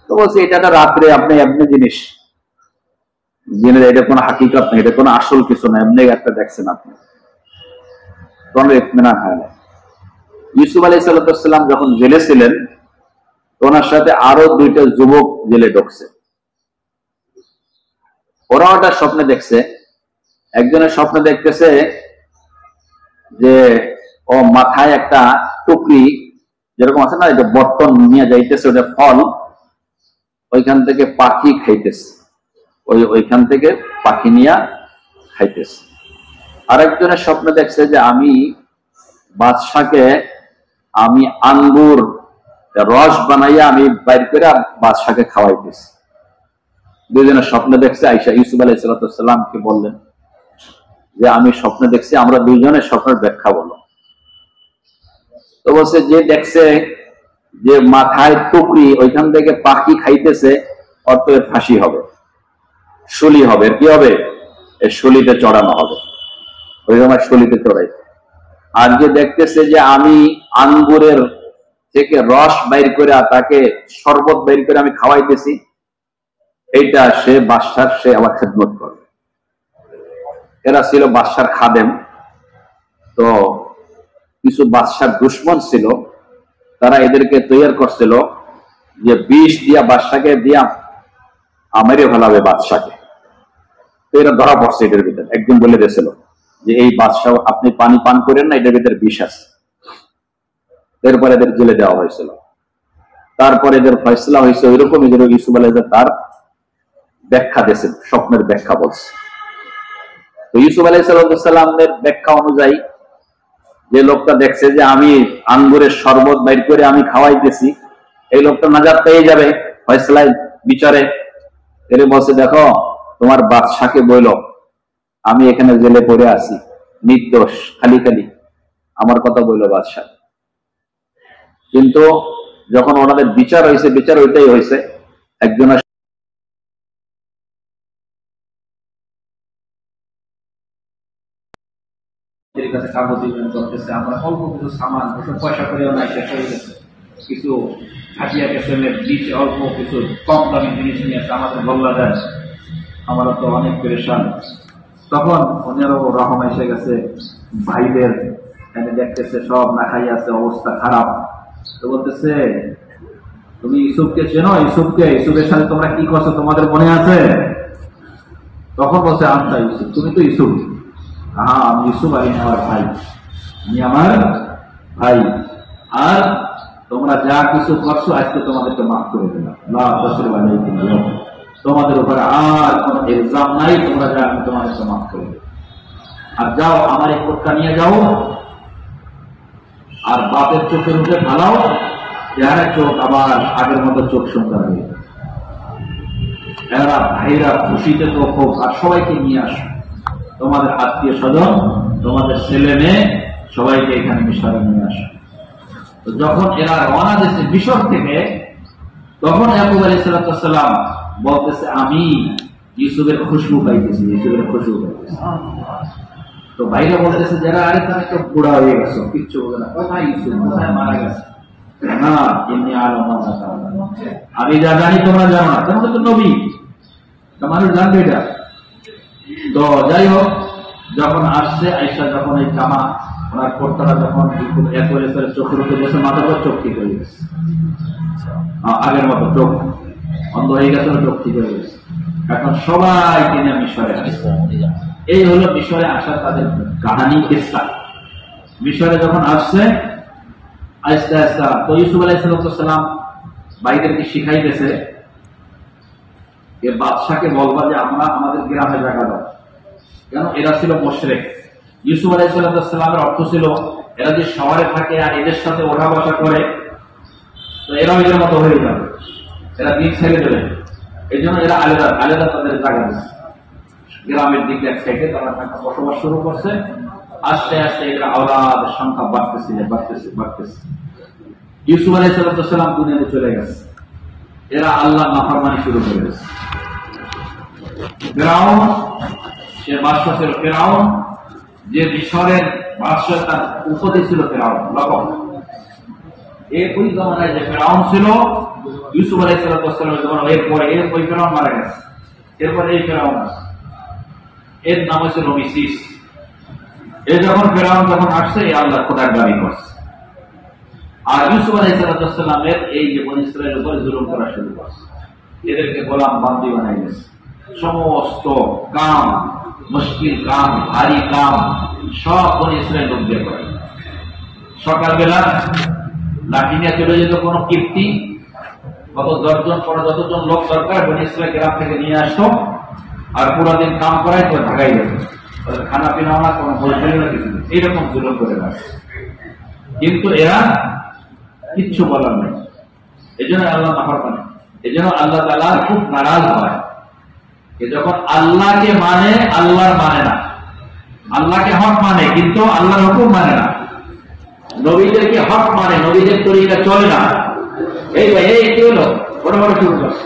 Speaker 1: তো বলছে এটা একটা রাত্রে আপনি এমনি জিনিস জেনে, এটা কোনো হাকিকত নেই, এটা কোনো আসল কিছু না, এমনি একটা দেখছেন আপনি, কোনো ইতমিনান হয় না। ইউসুফ আলাইহিস সালাম যখন জেলে ছিলেন, ওনার সাথে আরো 2টা যুবক জেলে ঢুকছে। ওরা ওটা স্বপ্নে দেখছে। একজনের স্বপ্নে দেখতেছে যে ও মাথায় একটা টুকরি, যেরকম আছে না, এটা বর্তন নিয়ে যাইতেছে, ওটা ফল, ওইখান থেকে পাখি খাইতেছে, ওইখান থেকে পাখি নিয়ে খাইতেছে। আরেকজনের স্বপ্নে দেখছে যে আমি বাদশাকে আমি আঙ্গুর রস বানাইয়া আমি বাইর করে বাদশাকে খাওয়াইতেছি। 2জনের স্বপ্নে দেখছে। আয়েশা ইউসুফ আলাইহিস সালামকে বললেন যে আমি স্বপ্নে দেখছি, আমরা 2জনের স্বপ্নের ব্যাখ্যা বলো। তো বলছে যে দেখছে যে মাথায় টুকরি, ওইখান থেকে পাখি খাইতেছে, অর্থ এর ফাঁসি হবে, শুলি হবে। কি হবে? এর শুলিতে চড়ানো হবে, ওই সময় শুলিতে চড়াই। আর যে দেখতেছে যে আমি আঙ্গুরের থেকে রস বাইর করে তাকে শরবত বাইর করে আমি খাওয়াইতেছি, এইটা সে বাদশার, সে আবার খেদমত করবে। এরা ছিল বাদশার খাদেম। তো কিছু বাদশার দুশ্মন ছিল, তারা এদেরকে তৈরি করছিল যে বিষ দিয়া বাদশাকে দিয়া মেরে ফেলাবে বাদশাকে। তো এরা ধরা পড়ছে এটার ভিতরে। একদিন বলে দিয়েছিল যে এই বাদশাহ আপনি পানি পান করেন না, এটার ভিতরে বিষ আছে। এরপর এদের জেলে দেওয়া হয়েছিল। তারপর এদের ফয়সলা হয়েছে ওইরকম, এদের ইউসুফ আলাইহিস তার ব্যাখ্যা দিয়েছেন, স্বপ্নের ব্যাখ্যা বলছে। তো ইউসুফ আলাইহিস সালামের ব্যাখ্যা অনুযায়ী যে লোকটা দেখছে যে আমি আঙ্গুরের শরবত বাইর করে আমি খাওয়াইতেছি, এই লোকটা নাজাত পেয়ে যাবে ফয়সলায়, বিচারে। এর বলছে দেখো তোমার বাদশাকে বইল আমি এখানে জেলে পড়ে আছি, নির্দোষ, খালি খালি আমার কথা বললো বাদশাহ। কিন্তু যখন ওনাদের বিচার হয়েছে, বিচার ওইটাই হয়েছে, একজনের কাছে কাগজ করতেছে, আমরা অল্প কিছু সামান, পয়সা করেও নাই, শেষ হয়ে গেছে। কিছু হাজিয়া কেসেমের বীজ, অল্প কিছু কম দামি জিনিস নিয়ে আসে, আমাদের বল্লা যায়, আমরা তো অনেক পেরেশান। তখন অন্যেরও রকম এসে গেছে, ভাইদের এনে দেখতেছে সব না খাই আছে, অবস্থা খারাপ। তো বলতেছে তুমি ইউসুফকে চেনো? ইউসুফকে, ইউসুফের সাথে তোমরা কি করছো তোমাদের মনে আছে? তখন বলছে আচ্ছা ইউসুফ, তুমি তো ইউসুফ। হ্যাঁ আমি ইউসুফ, আমি আমার ভাই, আমি আমার ভাই। আর তোমরা যা কিছু করছো আজকে তোমাদেরকে মাফ করে দিলাম, তোমাদের উপরে আর কোন এক্সাম নাই, তোমরা যা আমি তোমাদেরকে মাফ করে দিলাম। আর যাও আমার এই কোটটা নিয়ে যাও, আর বাপের চোখের মুখে ঢালাও, যারা চোখ আবার আগের মতো চোখ সুন্দর হয়ে যায়। এরা ভাইরা খুশিতে তো খুব, আর সবাইকে নিয়ে আসো, তোমাদের আত্মীয় স্বজন, তোমাদের ছেলে মেয়ে, সবাইকে এখানে মিশরে নিয়ে আসো। তো যখন এরা রওনা দিয়েছে মিশর থেকে, তখন ইয়াকুব আলাইহিস সালাম বলতেছে আমি ইউসুফের খুশবু পাইতেছি, ইউসুফের খুশবু পাইতেছি। তো ভাইরা বলতেছে যারা আরে তুমি তো বুড়া হয়ে গেছো, কিচ্ছু বলে না, কোথায় ইউসুফ, কোথায় মারা গেছে? না ইন্নী আ'লামু মা লা তা'লামুন, আমি যা জানি তোমরা জানো না, তোমরা তো নবী, মানুষ জানবে এটা। তো যাই হোক, যখন আসছে আয়েশা, যখন এই জামা ওনার কোটটা যখন চোখের উপরে বসে, মাথার উপর চোখ ঠিক হয়ে গেছে, আগের মতো চোখ অন্ধ হয়ে গেছে, চোখ ঠিক হয়ে গেছে। এখন সবাই কিনে মিশরে আসছে। এই হলো মিশরে আসা তাদের কাহানি, কিসসা। মিশরে যখন আসছে আস্তে আস্তে, তো ইউসুফ আলাইহিস সালাম
Speaker 2: ভাইদেরকে শিখাইতেছে যে বাদশাকে বলবা যে আমরা আমাদের গ্রামে জায়গা দাও। কেন? এরা ছিল মুশরিক। ইউসুফ আলাইহিস সালামের অর্থ ছিল এরা যে শহরে থাকে আর এদের সাথে ওঠা বসা করে, তো এরাও এদের মতো হয়ে যাবে, এরা দিক ছেড়ে দেবে। এই জন্য এরা আলাদা আলাদা তাদের জায়গা দিচ্ছে। গ্রামের দিকে এক সাইডে তারা বসবাস শুরু করছে। আস্তে আস্তে এরা আওলাদের সংখ্যা বাড়তেছে বাড়তেছে বাড়তেছে। ইউসুফ আলাইহিস সালাম দুনিয়াতে চলে গেছে, এরা আল্লাহ নাফরমানি শুরু করে দিয়েছে। ফিরআউন, সে বাদশা ছিল ফিরআউন, যে মিশরের বাদশা, তার উপাধি ছিল ফিরআউন, লকব। এই ওই জমানায় যে ফিরআউন ছিল, ইউসুফ আলাইহিস সালামের জমানা, এরপরে ওই ফিরআউন মারা গেছে, এরপরে এই ফিরআউন আছে, এর নাম হচ্ছে রমিসিস। এ যখন ফিরআউন যখন আসছে, এই আল্লাহ খোদার দাবি করছে। আর ইউসুফ আলাইহিস সালামের এই যে বনী ইসরাইলের উপরে জুলুম করা শুরু করছে, এদেরকে গোলাম বান্দি বানাই গেছে। সমস্ত কাম, মুশকিল কাম, ভারী কাম সব বনী ইসরাইল লোক দিয়ে করে। সকালবেলা লাঠি নিয়ে চলে যেত কোনো কীর্তি, কত 10 জন পরে যতজন লোক দরকার বনী ইসরাইল গ্রাম থেকে নিয়ে আসতো, আর পুরা দিন কাম করাই তো ঢাকাই যেত, খানা পিনা না, কোনো বলছিল না, কিছু এইরকম জুলুম করে রাখছে। কিন্তু এরা কিচ্ছু বলার নেই। এই জন্য আল্লাহ নাফরমানি, এই জন্য আল্লাহ তাআলা খুব নারাজ হয় যখন আল্লাহকে মানে আল্লাহর মানে না, আল্লাহকে হক মানে কিন্তু আল্লাহর হুকুম মানে না, নবীদেরকে হক মানে নবীদের তরিকা চলে না। এই ভাই, এই কি হলো, বড় বড় শুরু করছে।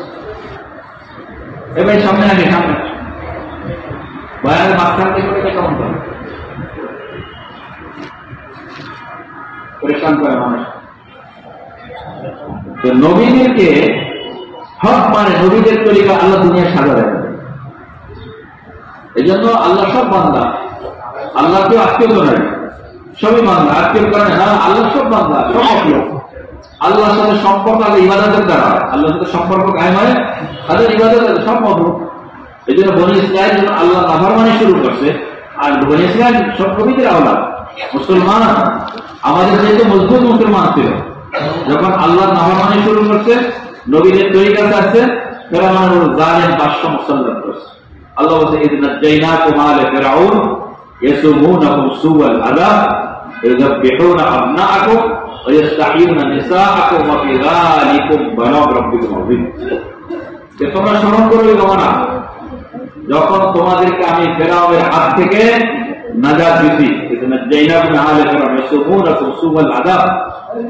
Speaker 2: এই ভাই সামনে আগে, সামনে বয়ানের মাঝখান থেকে কেমন করে পরিশ্রম করে মানুষ। তো নবীদেরকে হক মানে নবীদের তরিকা আল্লাহ দুনিয়া সাজা দেয়। এই জন্য আল্লাহ সব বান্দা, আল্লাহ কেউ আত্মীয় করে, সবই বান্দা, আত্মীয় করে না, আল্লাহ সব বান্দা, সব আত্মীয়। আল্লাহর সাথে সম্পর্ক আল্লাহ ইবাদতের দ্বারা, আল্লাহর সাথে সম্পর্ক কায়েম হয় তাদের ইবাদতের সব মতলব। এই জন্য বনী ইসরাইল যখন আল্লাহ নাফরমানি শুরু করছে, আর বনী ইসরাইল সব নবীদের আওলাদ, মুসলমান, আমাদের যেহেতু মজবুত মুসলমান ছিল, যখন আল্লাহ নাফরমানি শুরু করছে, নবীদের তরিকা আছে, ফেরাউন জালেম বাদশা মুসাল্লাত করছে। আল্লাহ বলছে ইযনা জাইনাকুম আলা ফিরআউন ইয়াসুমুনাকুম সুআল আযাব ইযবিহুনা আবনাআকুম ওয়া ইস্তাহয়ুনা নিসাআকুম ওয়া ফি যালিকুম বালাগ রাব্বিকুম আযীম। যে তোমরা স্মরণ করবে জমানা যখন তোমাদেরকে আমি ফিরআউনের হাত থেকে নাজাত দিছি, ইযনা জাইনাকুম আলা ফিরআউন ইয়াসুমুনাকুম সুআল আযাব,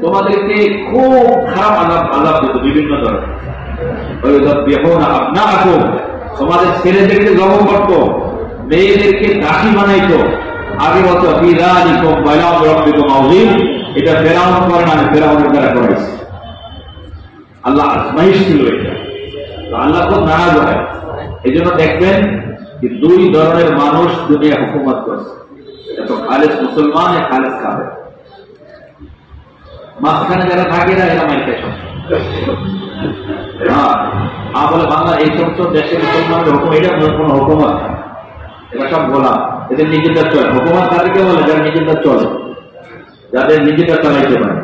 Speaker 2: তোমাদেরকে খুব খারাপ আযাব দিত বিভিন্ন ধরনের। ওয়া ইযবিহুনা আবনাআকুম, তোমাদের ছেলেদেরকে জবাই করত, মেয়েদেরকে দাসী বানাইতো। আগে বলতো বিযালিকুম বালাগ রাব্বিকুম আযীম, এটা ফিরআউন করে না, ফিরআউনের দ্বারা করেছে। আল্লাহ আজমাইশ ছিল এটা। আল্লাহ খুব নারাজ হয়। এই জন্য দেখবেন যে 2 ধরনের মানুষ দুনিয়া হুকুমত করছে, এত খালেস মুসলমান, এক খালেস কাফের। মাঝখানে যারা থাকে না, এরা মাইকে সব বলে বাংলা এই সমস্ত দেশের মুসলমানদের হুকুম, এটা কোন হুকুমত, এটা সব গোলাম, এদের নিজেদের চলে। হুকুমত তাদেরকে বলে যারা নিজেদের চলে, যাদের নিজেরা চালাইতে পারে,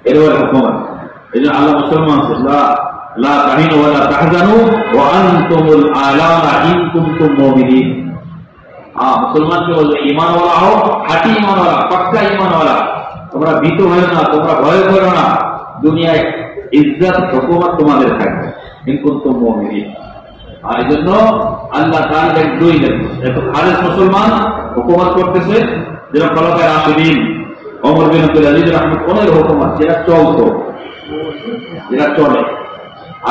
Speaker 2: এর বলে হুকুমত। এই জন্য আল্লাহ মুসলমান লা তাহিনু ওয়া লা তাহজানু ওয়া আনতুমুল আ'লাউনা ইন কুনতুম মুমিনিন। মুসলমানকে বলবে ঈমানওয়ালা হও, খাঁটি ঈমানওয়ালা, পাক্কা ঈমানওয়ালা, তোমরা ভীত হও না, তোমরা ভয় করো না, দুনিয়ায় ইজ্জত হুকুমত তোমাদের থাকবে ইন কুনতুম মুমিনিন। আর এই জন্য আল্লাহ তাআলা 2 এত খালেস মুসলমান হুকুমত করতেছে, যেটা খলাফায়ে রাশিদিন, ওমর বিন আব্দুল আজিজ রাহমাতুল্লাহ হুকুমত, যেটা চলতো, যেটা চলে।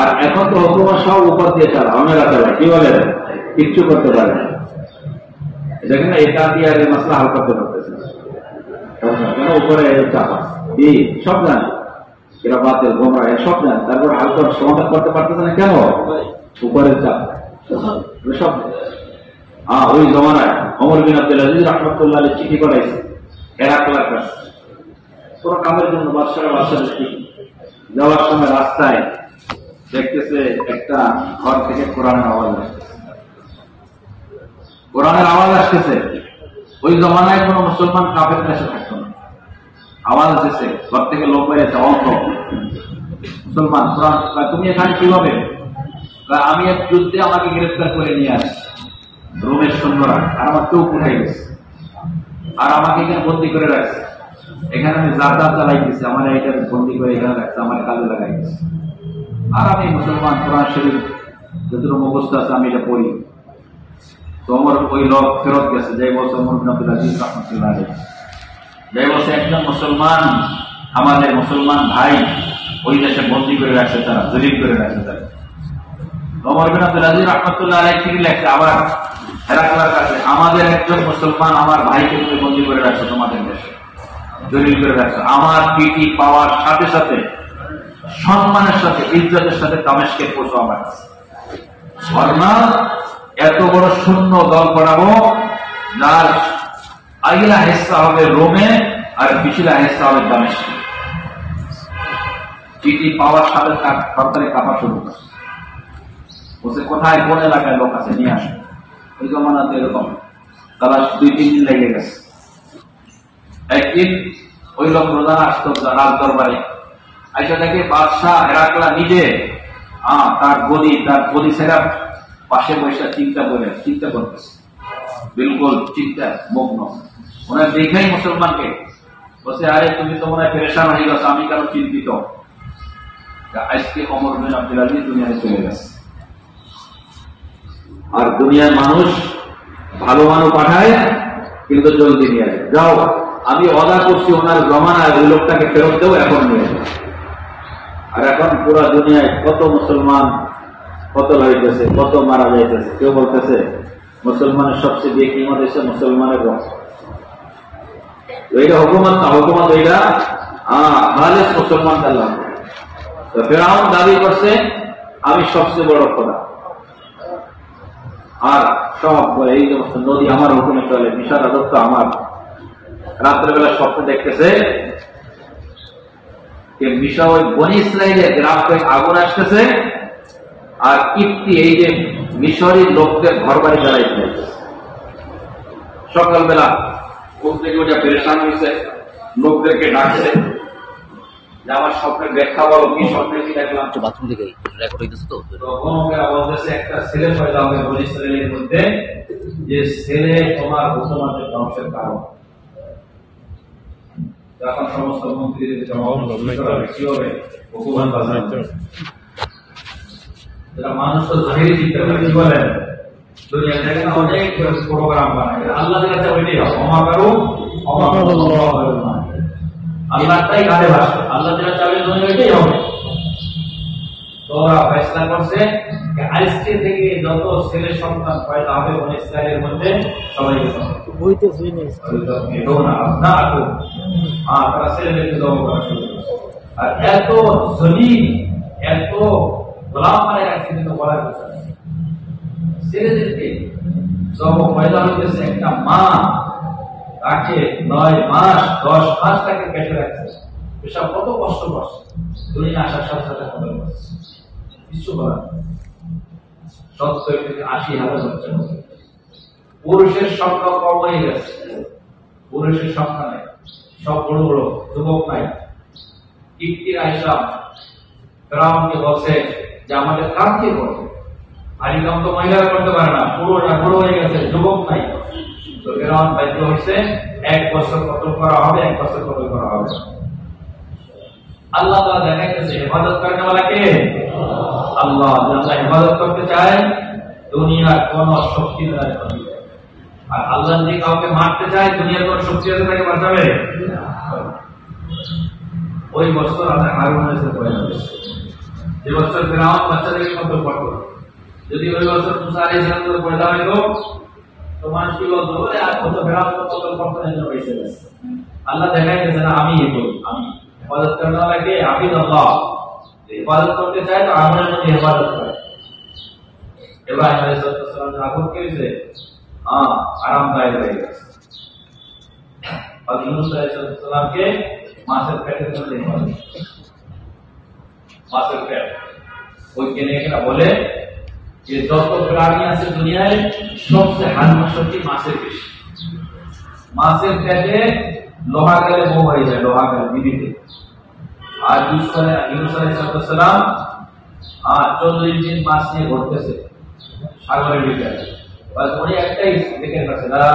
Speaker 2: আর এখন তো হুকুমত সব উপর দিয়ে চালা, আমরা চালাই, কি বলে, কিচ্ছু করতে পারে না। দেখেন এটা দিয়ে আর এই মাসলা হাল করতে পারতেছে না, কেন? উপরে চাপা, এই সব জানে, এরা বাতিল গোমরা, সব জানে, তারপর হাল করার সমাধান করতে পারতেছে না, কেন? উপরের চাপ সব। ওই জমানায় ওমর বিন আব্দুল আজিজ রাহমাতুল্লাহ আলাইহি চিঠি পাঠাইছে হেরাক্লার কাছে, কোন কামের জন্য বাদশাহ যাওয়ার সময় রাস্তায় দেখতেছে একটা ঘর থেকে কোরআনের আওয়াজ আসতেছে, কোরআনের আওয়াজ আসতেছে। ওই জমানায় কোন মুসলমান কাফের কাছে থাকতো না, আওয়াজ দিচ্ছে, ঘর থেকে লোক বেরিয়েছে, অল্প মুসলমান তুমি এখানে কিভাবে? আমি এক যুদ্ধে আমাকে গ্রেফতার করে নিয়ে আসি রোমের সৈন্যরা, আর আমার চোখ উঠে গেছে, আর আমাকে এখানে বন্দি করে রাখছে। এখানে আমি যাত্রা চালাই দিচ্ছি, আমার এটা বন্দি করে এখানে রাখছে, আমার কাজে লাগাই দিচ্ছে। আর আমি মুসলমান, কোরআন শরীফ যতটুকু মুখস্থ আছে আমি এটা পড়ি। তো আমার ওই লোক ফেরত গেছে, যে বলছে ওমর ইবনে আব্দুল আজিজ রাহমাতুল্লাহ আলাইহি, যে বলছে একজন মুসলমান, আমাদের মুসলমান ভাই ওই দেশে বন্দি করে রাখছে, তারা জলিল করে রাখছে। তারা ওমর ইবনে আব্দুল আজিজ রাহমাতুল্লাহ আলাইহি থেকে লেখছে আবার হেরাকলার কাছে, আমাদের একজন মুসলমান আমার ভাইকে তুমি বন্দি করে রাখছো, তোমাদের দেশে জলিল করে রাখছো। আমার পিটি পাওয়ার সাথে সাথে সম্মানের সাথে ইজ্জতের সাথে দামেস্কে পৌঁছো আমার কাছে। এত বড় শূন্য দল করাবো যার আগিলা হিস্সা হবে রোমে আর পিছিলা হিস্সা হবে দামেস্কে। চিঠি পাওয়ার সাথে তার সরকারে কাপা শুরু করছে, বলছে কোথায় কোন এলাকায় লোক আছে নিয়ে আসে। ওই জমানাতে এরকম তারা 2-3 দিন লেগে গেছে। একদিন ওই লোক রোজানা আসতো রাজ দরবারে, আইসা দেখে বাদশাহ হেরাকলা নিজে তার গদি ছেড়া পাশে বসে চিন্তা করতেছে, বিলকুল চিন্তা মগ্ন। ওনার দেখেই মুসলমানকে বলছে, আরে তুমি তো মনে হয় পেরেশান হয়ে গেছো, আমি কেন চিন্তিত? আজকে ওমর ইবনে আব্দুল আজিজ দুনিয়ায় চলে গেছে। আর দুনিয়ার মানুষ ভালো মানুষ পাঠায় কিন্তু জলদি নিয়ে আসে, যাও আমি অদা করছি ওনার জমানায় ওই লোকটাকে ফেরত দেবো, এখন নিয়ে আসে। আর এখন পুরো দুনিয়ায় কত মুসলমান কত হইতেছে, কত মারা যাইতেছে। কেউ বলতেছে মুসলমানের সবচেয়ে দিয়ে কিমত হয়েছে মুসলমানের রক্ত। এইটা হুকুমত না, হুকুমত এইটা খালেস মুসলমান আল্লাহ। তো ফেরাউন দাবি করছে আমি সবচেয়ে বড় খোদা, আর সব এই সমস্ত নদী আমার হুকুমে চলে, মিশর রাজত্ব আমার। রাত্রেবেলা স্বপ্ন দেখতেছে মিশর ওই বনি ইসরায়েলের গ্রাম থেকে আগুন আসতেছে, আর ইফতি এই যে মিশরি লোকদের ঘর বাড়ি জ্বালাইতে। সকালবেলা ঘুম থেকে ওটা পেরেশান হয়েছে, লোকদেরকে ডাকছে যে আমার স্বপ্নের ব্যাখ্যা বলো, কি স্বপ্নে কি দেখলাম।
Speaker 3: বাথরুম থেকে রেকর্ড হইতেছে তো
Speaker 2: বলতেছে একটা ছেলে পয়দা হবে বনি ইসরায়েলের মধ্যে, যে ছেলে তোমার হুকুমতের ধ্বংসের কারণ। এখন সমস্ত মন্ত্রীদের মানুষ তো জাহিরি চিন্তা করে, কি বলেন দুনিয়া থেকে অনেক প্রোগ্রাম বানায়, আল্লাহ কাছে ওইটাই আল্লাহটাই কাঁধে ভাসে, আল্লাহ যেটা চাইলে দুনিয়া ওইটাই হবে। তো ওরা ফেসলা করছে আজকে থেকে যত ছেলে সন্তান পয়দা হবে বনি ইসরায়েলের মধ্যে সবাইকে তারা ছেলেদেরকে জব করা শুরু করছে। আর এত জলিল এত গোলাম মানে রাখছে, কিন্তু বলার কথা ছেলেদেরকে জব পয়দা হইতেছে একটা মা, তাকে 9 মাস 10 মাস তাকে পেটে রাখছে, এসব কত কষ্ট করছে। দুনিয়া আসার সাথে সাথে কত করছে কিছু বলার 70 থেকে 80,000 বাচ্চা। পুরুষের সংখ্যা কম হয়ে গেছে, পুরুষের সংখ্যা নাই, সব বড় বড় যুবক নাই। ইফতির আয়েশা ফেরাউনকে বলছে যে আমাদের কাজ কে করবে, আর এই কাম তো মহিলারা করতে পারে না, পুরোটা বড় হয়ে গেছে, যুবক নাই। তো ফেরাউন বাধ্য হয়েছে 1 বছর কতল করা হবে, 1 বছর কতল করা হবে। আল্লাহ তাআলা দেখাইতেছে ইবাদত করতে वाला কে আল্লাহ। যারা ইবাদত করতে চায় দুনিয়ার কোন শক্তি দ্বারা করবে, আর আল্লাহ যদি কাউকে মারতে চায় দুনিয়ার কোন শক্তি আছে তাকে বাঁচাবে? ওই বছর আল্লাহ হারুনের সাথে পয়দা হয়েছে, যে বছর ফেরাউন বাচ্চাদেরকে কতল করত। যদি ওই বছর মুসা আলাইহিস সালাম পয়দা হইতো তো মানুষ কি বলতো, আর কত ফেরাউন কতল করতে না হয়েছে। আল্লাহ দেখাইতেছে না আমি আমি ইবাদত করতে वाला কে আবিদ আল্লাহ। ইবাদত করতে চায় তো আমলের মধ্যে ইবাদত করে। ইব্রাহিম আলাইহিস সালাম আগুন করেছে আরামদায়ক হয়ে গেছে। আর ইউনূস আলাইহিস সালামকে মাছের পেটের মধ্যে মাছের পেট ওই কেনেরা বলে যে যত প্রাণী আছে দুনিয়ায় সবচেয়ে হালকা শক্তি মাছের বেশি। মাছের পেটে লোহা গেলে বউ হয়ে যায়, লোহা গেলে বিবিতে আর ইউনূস আলাইহিস সালাম 40 দিন মাছ নিয়ে ঘুরতেছে সাগরের ভিতরে। বাস উনি একটাই দেখে গেছে, লা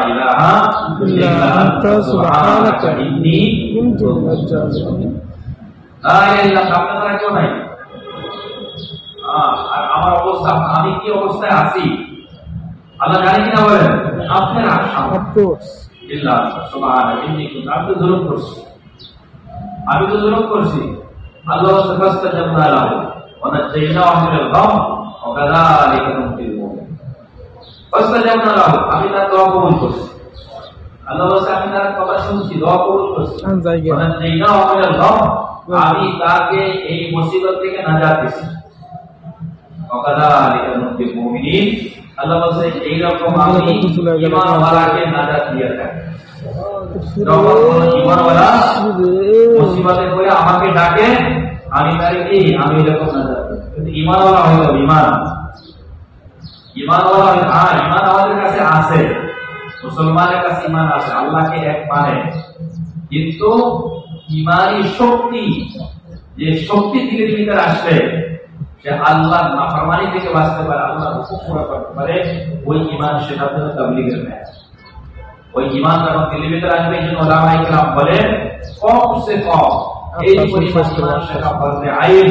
Speaker 2: ইলাহা ইল্লা আনতা সুবহানাকা ইন্নী কুনতু মিনাজ জালিমিন। লা ইলাহা ইল্লা আনতা ছাড়া কেউ নাই। আর আমার অবস্থা, আমি কি অবস্থায় আছি আল্লাহ জানে কিনা বলেন? আপনার আশা ইল্লা সুবহানাকা ইন্নী কুনতু, আমি তো জুলুম করছি, আল্লাহ ফাস্তাজাবনা লাহু ওয়া নাজাইনাহু মিনাল গাম ওয়া কাযালিকা নুনজিল মুমিনিন। ফাস্তাজাবনা লাহু, আমি তার দোয়া কবুল করছি। আল্লাহ বলেন আমি তার কথা শুনছি, দোয়া কবুল করছি। ওয়া নাজাইনাহু মিনাল গাম, আমি তাকে এই মুসিবত থেকে নাজাত দিয়েছি। ওয়া কাযালিকা নুনজিল মুমিনিন, আল্লাহ বলেন এই রকম আমি ঈমানওয়ালাকে নাজাত দিয়ে থাকি। যখন কোন ঈমানওয়ালা মুসিবতে পড়ে আমাকে ডাকে, আমি তাকে কি আমি এরকম নাজাত দিই। কিন্তু ঈমানওয়ালা হইল ঈমানওয়ালা ঈমান আমাদের কাছে আছে, মুসলমানের কাছে ঈমান আছে, আল্লাহকে এক মানে, কিন্তু ঈমানি শক্তি, যে শক্তি ধীরে ধীরে আসবে, সে আল্লাহর নাফরমানি থেকে বাঁচতে পারে, আল্লাহর হুকুম পুরো করতে পারে, ওই ঈমান সেটা হলো তাবলীগের ন্যায়। ওই ঈমান যখন দিলের ভিতরে আসবে, এই জন্য ওলামায়ে কেরাম বলেন কমসে কম এই পরিমাণ ঈমান সেটা ফরজে আইন,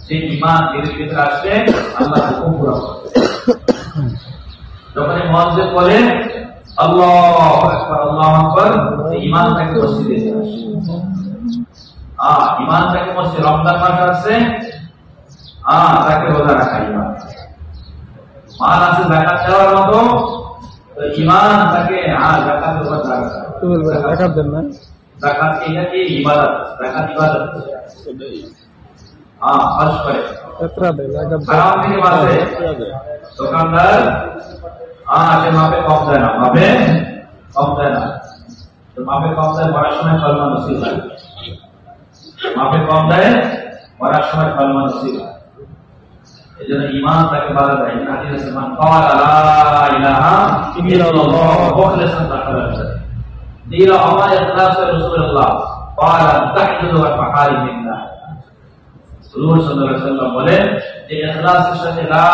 Speaker 2: সেই ঈমান দিলের ভিতরে আসবে, আল্লাহর হুকুম পুরো করবে। যখন মুয়াজ্জিন বলে আল্লাহু আকবার আল্লাহু আকবার, ঈমান তাকে মসজিদে নিয়ে আসে। ঈমান তাকে মসজিদ, রমজান মাস আসছে, তাকে রোজা রাখা ঈমান, মাল আছে যাকাত দেওয়ার মতো, ঈমান তাকে যাকাতের উপর যাকাত দেন না, যাকাত এটা কি ইবাদত, যাকাত ইবাদত। খরচ করে হারাম থেকে বাঁচে। দোকানদার সে মাপে কম দেয় না, তো মাপে কম দেয়, বড়ার সময় কলমা নসিব হয়, মাপে কম দেয়, বড়ার সময় কলমা নসিব হয়। এই জন্য ঈমান তাকে বাধা দেয়। হাদিসে মান ক্বালা লা ইলাহা ইল্লাল্লাহ মুখলিসান লাহু দিল আমার ইখলাস রাসূলুল্লাহ ক্বালা তাহদুদু ওয়া মাহারিমিল্লাহ। রাসূল সাল্লাল্লাহু আলাইহি ওয়াসাল্লাম বলেন যে ইখলাসের সাথে লা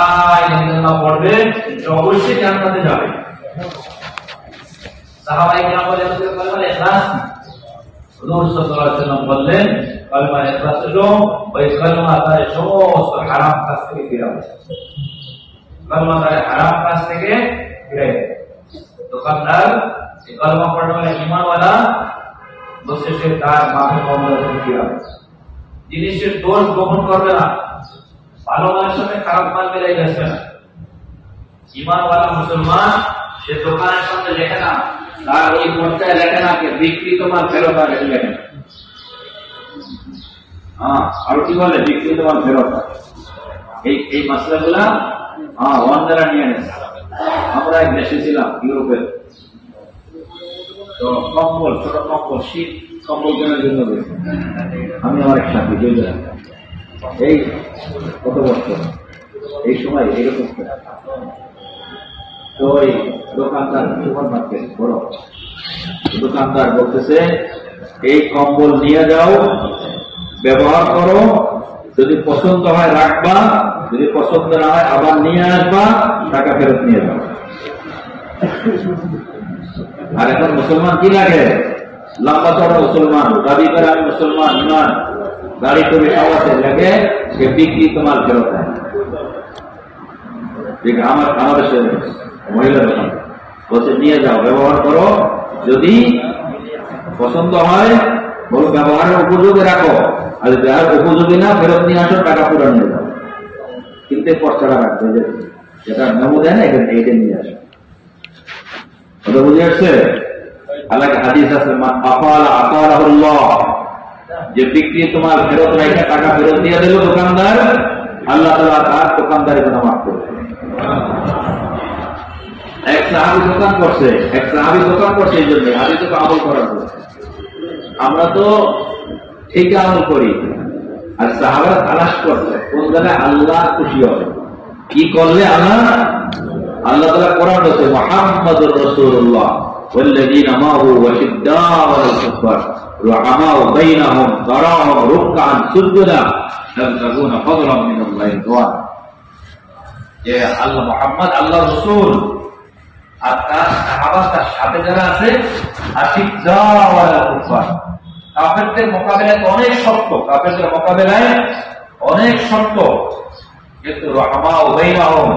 Speaker 2: ইলাহা ইল্লাল্লাহ পড়বে, সে অবশ্যই জান্নাতে যাবে। সাহাবায়ে কেরাম বলেন কলমা ইখলাস, রাসূল সাল্লাল্লাহু আলাইহি ওয়াসাল্লাম বললেন কলমা ইখলাস হলো ওই কলমা তার সমস্ত হারাম কাজ থেকে ফিরাবে, কলমা তার হারাম কাজ থেকে ফিরাবে। দোকানদার এই কলমা পড়নে वाला ঈমানওয়ালা বসে সে তার মাপে কমলা থেকে ফিরাবে, জিনিসের দোষ গোপন করবে না, ভালো মালের সাথে খারাপ মাল মিলাই যাচ্ছে না। ঈমানওয়ালা মুসলমান সে দোকানের সামনে লেখে না, তার ওই পর্চায় লেখে না যে বিক্রিত মাল ফেরত আর লেখে না, আর কি বলে বিক্রিত মাল ফেরত। এই মাসলাগুলা অন্যরা নিয়ে নেছে। আমরা এক দেশে ছিলাম ইউরোপের, তো কম্বল, ছোট কম্বল, শীত কম্বল কেনার জন্য আমি আমার এক সাথী দুইজন, এই কত বছর এই সময় এরকম। তো ওই দোকানদার, সুপার মার্কেট বড় দোকানদার বলতেছে এই কম্বল নিয়ে যাও, ব্যবহার করো, যদি পছন্দ হয় রাখবা, যদি পছন্দ না হয় আবার নিয়ে আসবা, টাকা ফেরত নিয়ে যাও। আর এখন মুসলমান কি লাগে? লম্বা চড়া মুসলমান, দাবি করে আমি মুসলমান, ইমান, গাড়ি করে সব আছে, লাগে সে বিক্রি তোমার ফেরত হয়। আমাদের মহিলা দোকান বলছে নিয়ে যাও, ব্যবহার করো, যদি পছন্দ হয় বলো ব্যবহারের উপযোগী রাখো, আর যার উপযোগী না ফেরত নিয়ে আসো, টাকা পুরো নিয়ে যাও। কিন্তু পর্চাটা রাখবে, যেটা মেমো দেয় না এটা নিয়ে আসো। কথা বুঝে আসছে? আল্লাহ হাদিস আছে যে বিক্রি তোমার ফেরত রাখা, টাকা ফেরত দিয়ে দিল দোকানদার, আল্লাহ তাআলা তার দোকানদারি কোনো মাফ করবে। এক সাহাবী দোকান করছে এই জন্য হাদিসে তো আমল করার জন্য। আমরা তো ঠিক আমল করি, আর সাহাবারা তালাশ করছে কোন জায়গায় আল্লাহ খুশি হবে, কি করলে আল্লাহ তাআলা কোরআন বলছে মুহাম্মাদুর রাসূলুল্লাহ ওয়াল্লাযীনা মা'হু ওয়াশিদ্দাউ আলাল কুফার রুহামাউ বাইনাহুম তারাহুম রুকআন সুজুদা ইয়াবতাগুনা ফাদলাম মিনাল্লাহি ওয়া যে আল্লাহ মুহাম্মদ আল্লাহর রাসূল আর তার সাহাবা তার সাথে যারা আছে আশিক্কা ওয়াল কুফার কাফেরদের মোকাবেলায় অনেক শক্ত, কাফেরদের মোকাবেলায় অনেক শক্ত, কিন্তু রহমাউ বাইনাহুম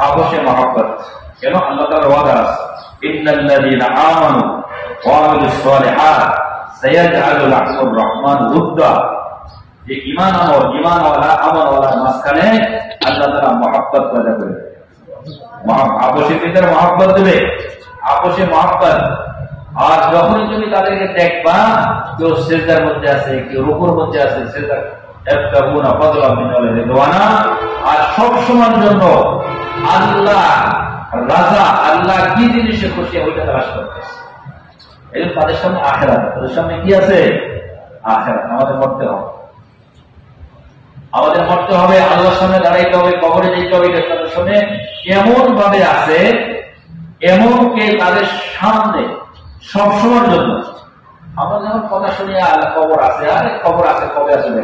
Speaker 2: আপসে মহব্বত। কেন? আল্লাহ তাআলার ওয়াদা আছে ইন্নাল্লাযীনা আমানু ওয়া আমিলুস সালিহাত সায়াজআলু লাহুর রহমান উদ্দা। যে ঈমানওয়ালা আমলওয়ালার মাঝখানে আল্লাহ তাআলা মহব্বত পয়দা করে, আপসের ভিতরে মহব্বত দেবে, আপসে মহব্বত। আর যখন তুমি তাদেরকে দেখবা কেউ সিজদার মধ্যে আছে, কেউ রুকুর মধ্যে আছে, সিজদা ইয়াবতাগুনা ফাদলাম মিনাল্লাহি ওয়া আর সব সময়ের জন্য আল্লাহ রাজা, আল্লাহ কি জিনিসে খুশি ওইটা তালাশ করতেছে। এই তাদের সামনে আখিরাত, তাদের সামনে কি আছে? আখিরাত। আমাদের মরতে হবে, আমাদের মরতে হবে, আল্লাহর সামনে দাঁড়াইতে হবে, কবরে যেতে হবে। তাদের সামনে এমন ভাবে আছে, এমন কে তাদের সামনে সবসময়ের জন্য। আমরা যেমন কথা শুনি কবর আছে, আরে কবর আছে, কবে আসবে,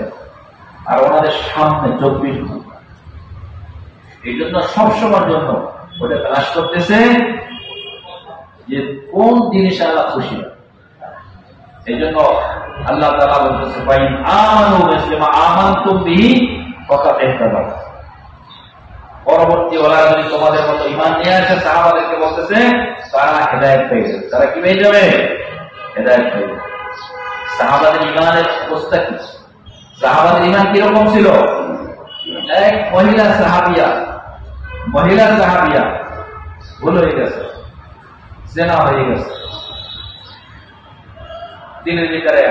Speaker 2: আর ওনাদের সামনে 24 ঘন্টা। এই জন্য সবসময়ের জন্য ওটা তালাশ করতেছে যে কোন জিনিস আল্লাহ খুশি। এই জন্য আল্লাহ তাআলা বলতেছে ফাইন আমানু বিমা আমানতুম বিহি ফাকাদ ইহতাদাউ। পরবর্তী ওরা যদি তোমাদের মতো ঈমান নিয়ে আসে, সাহাবাদেরকে বলতেছে তারা হেদায়েত পেয়ে যাবে। তারা কি পেয়ে যাবে? হেদায়েত পেয়ে যাবে। সাহাবাদের ঈমানের অবস্থা কি? সাহাবাদের ঈমান কিরকম ছিল? এক মহিলা সাহাবিয়া ভুল হয়ে গেছে, জেনা হয়ে গেছে, দিনের ভিতরে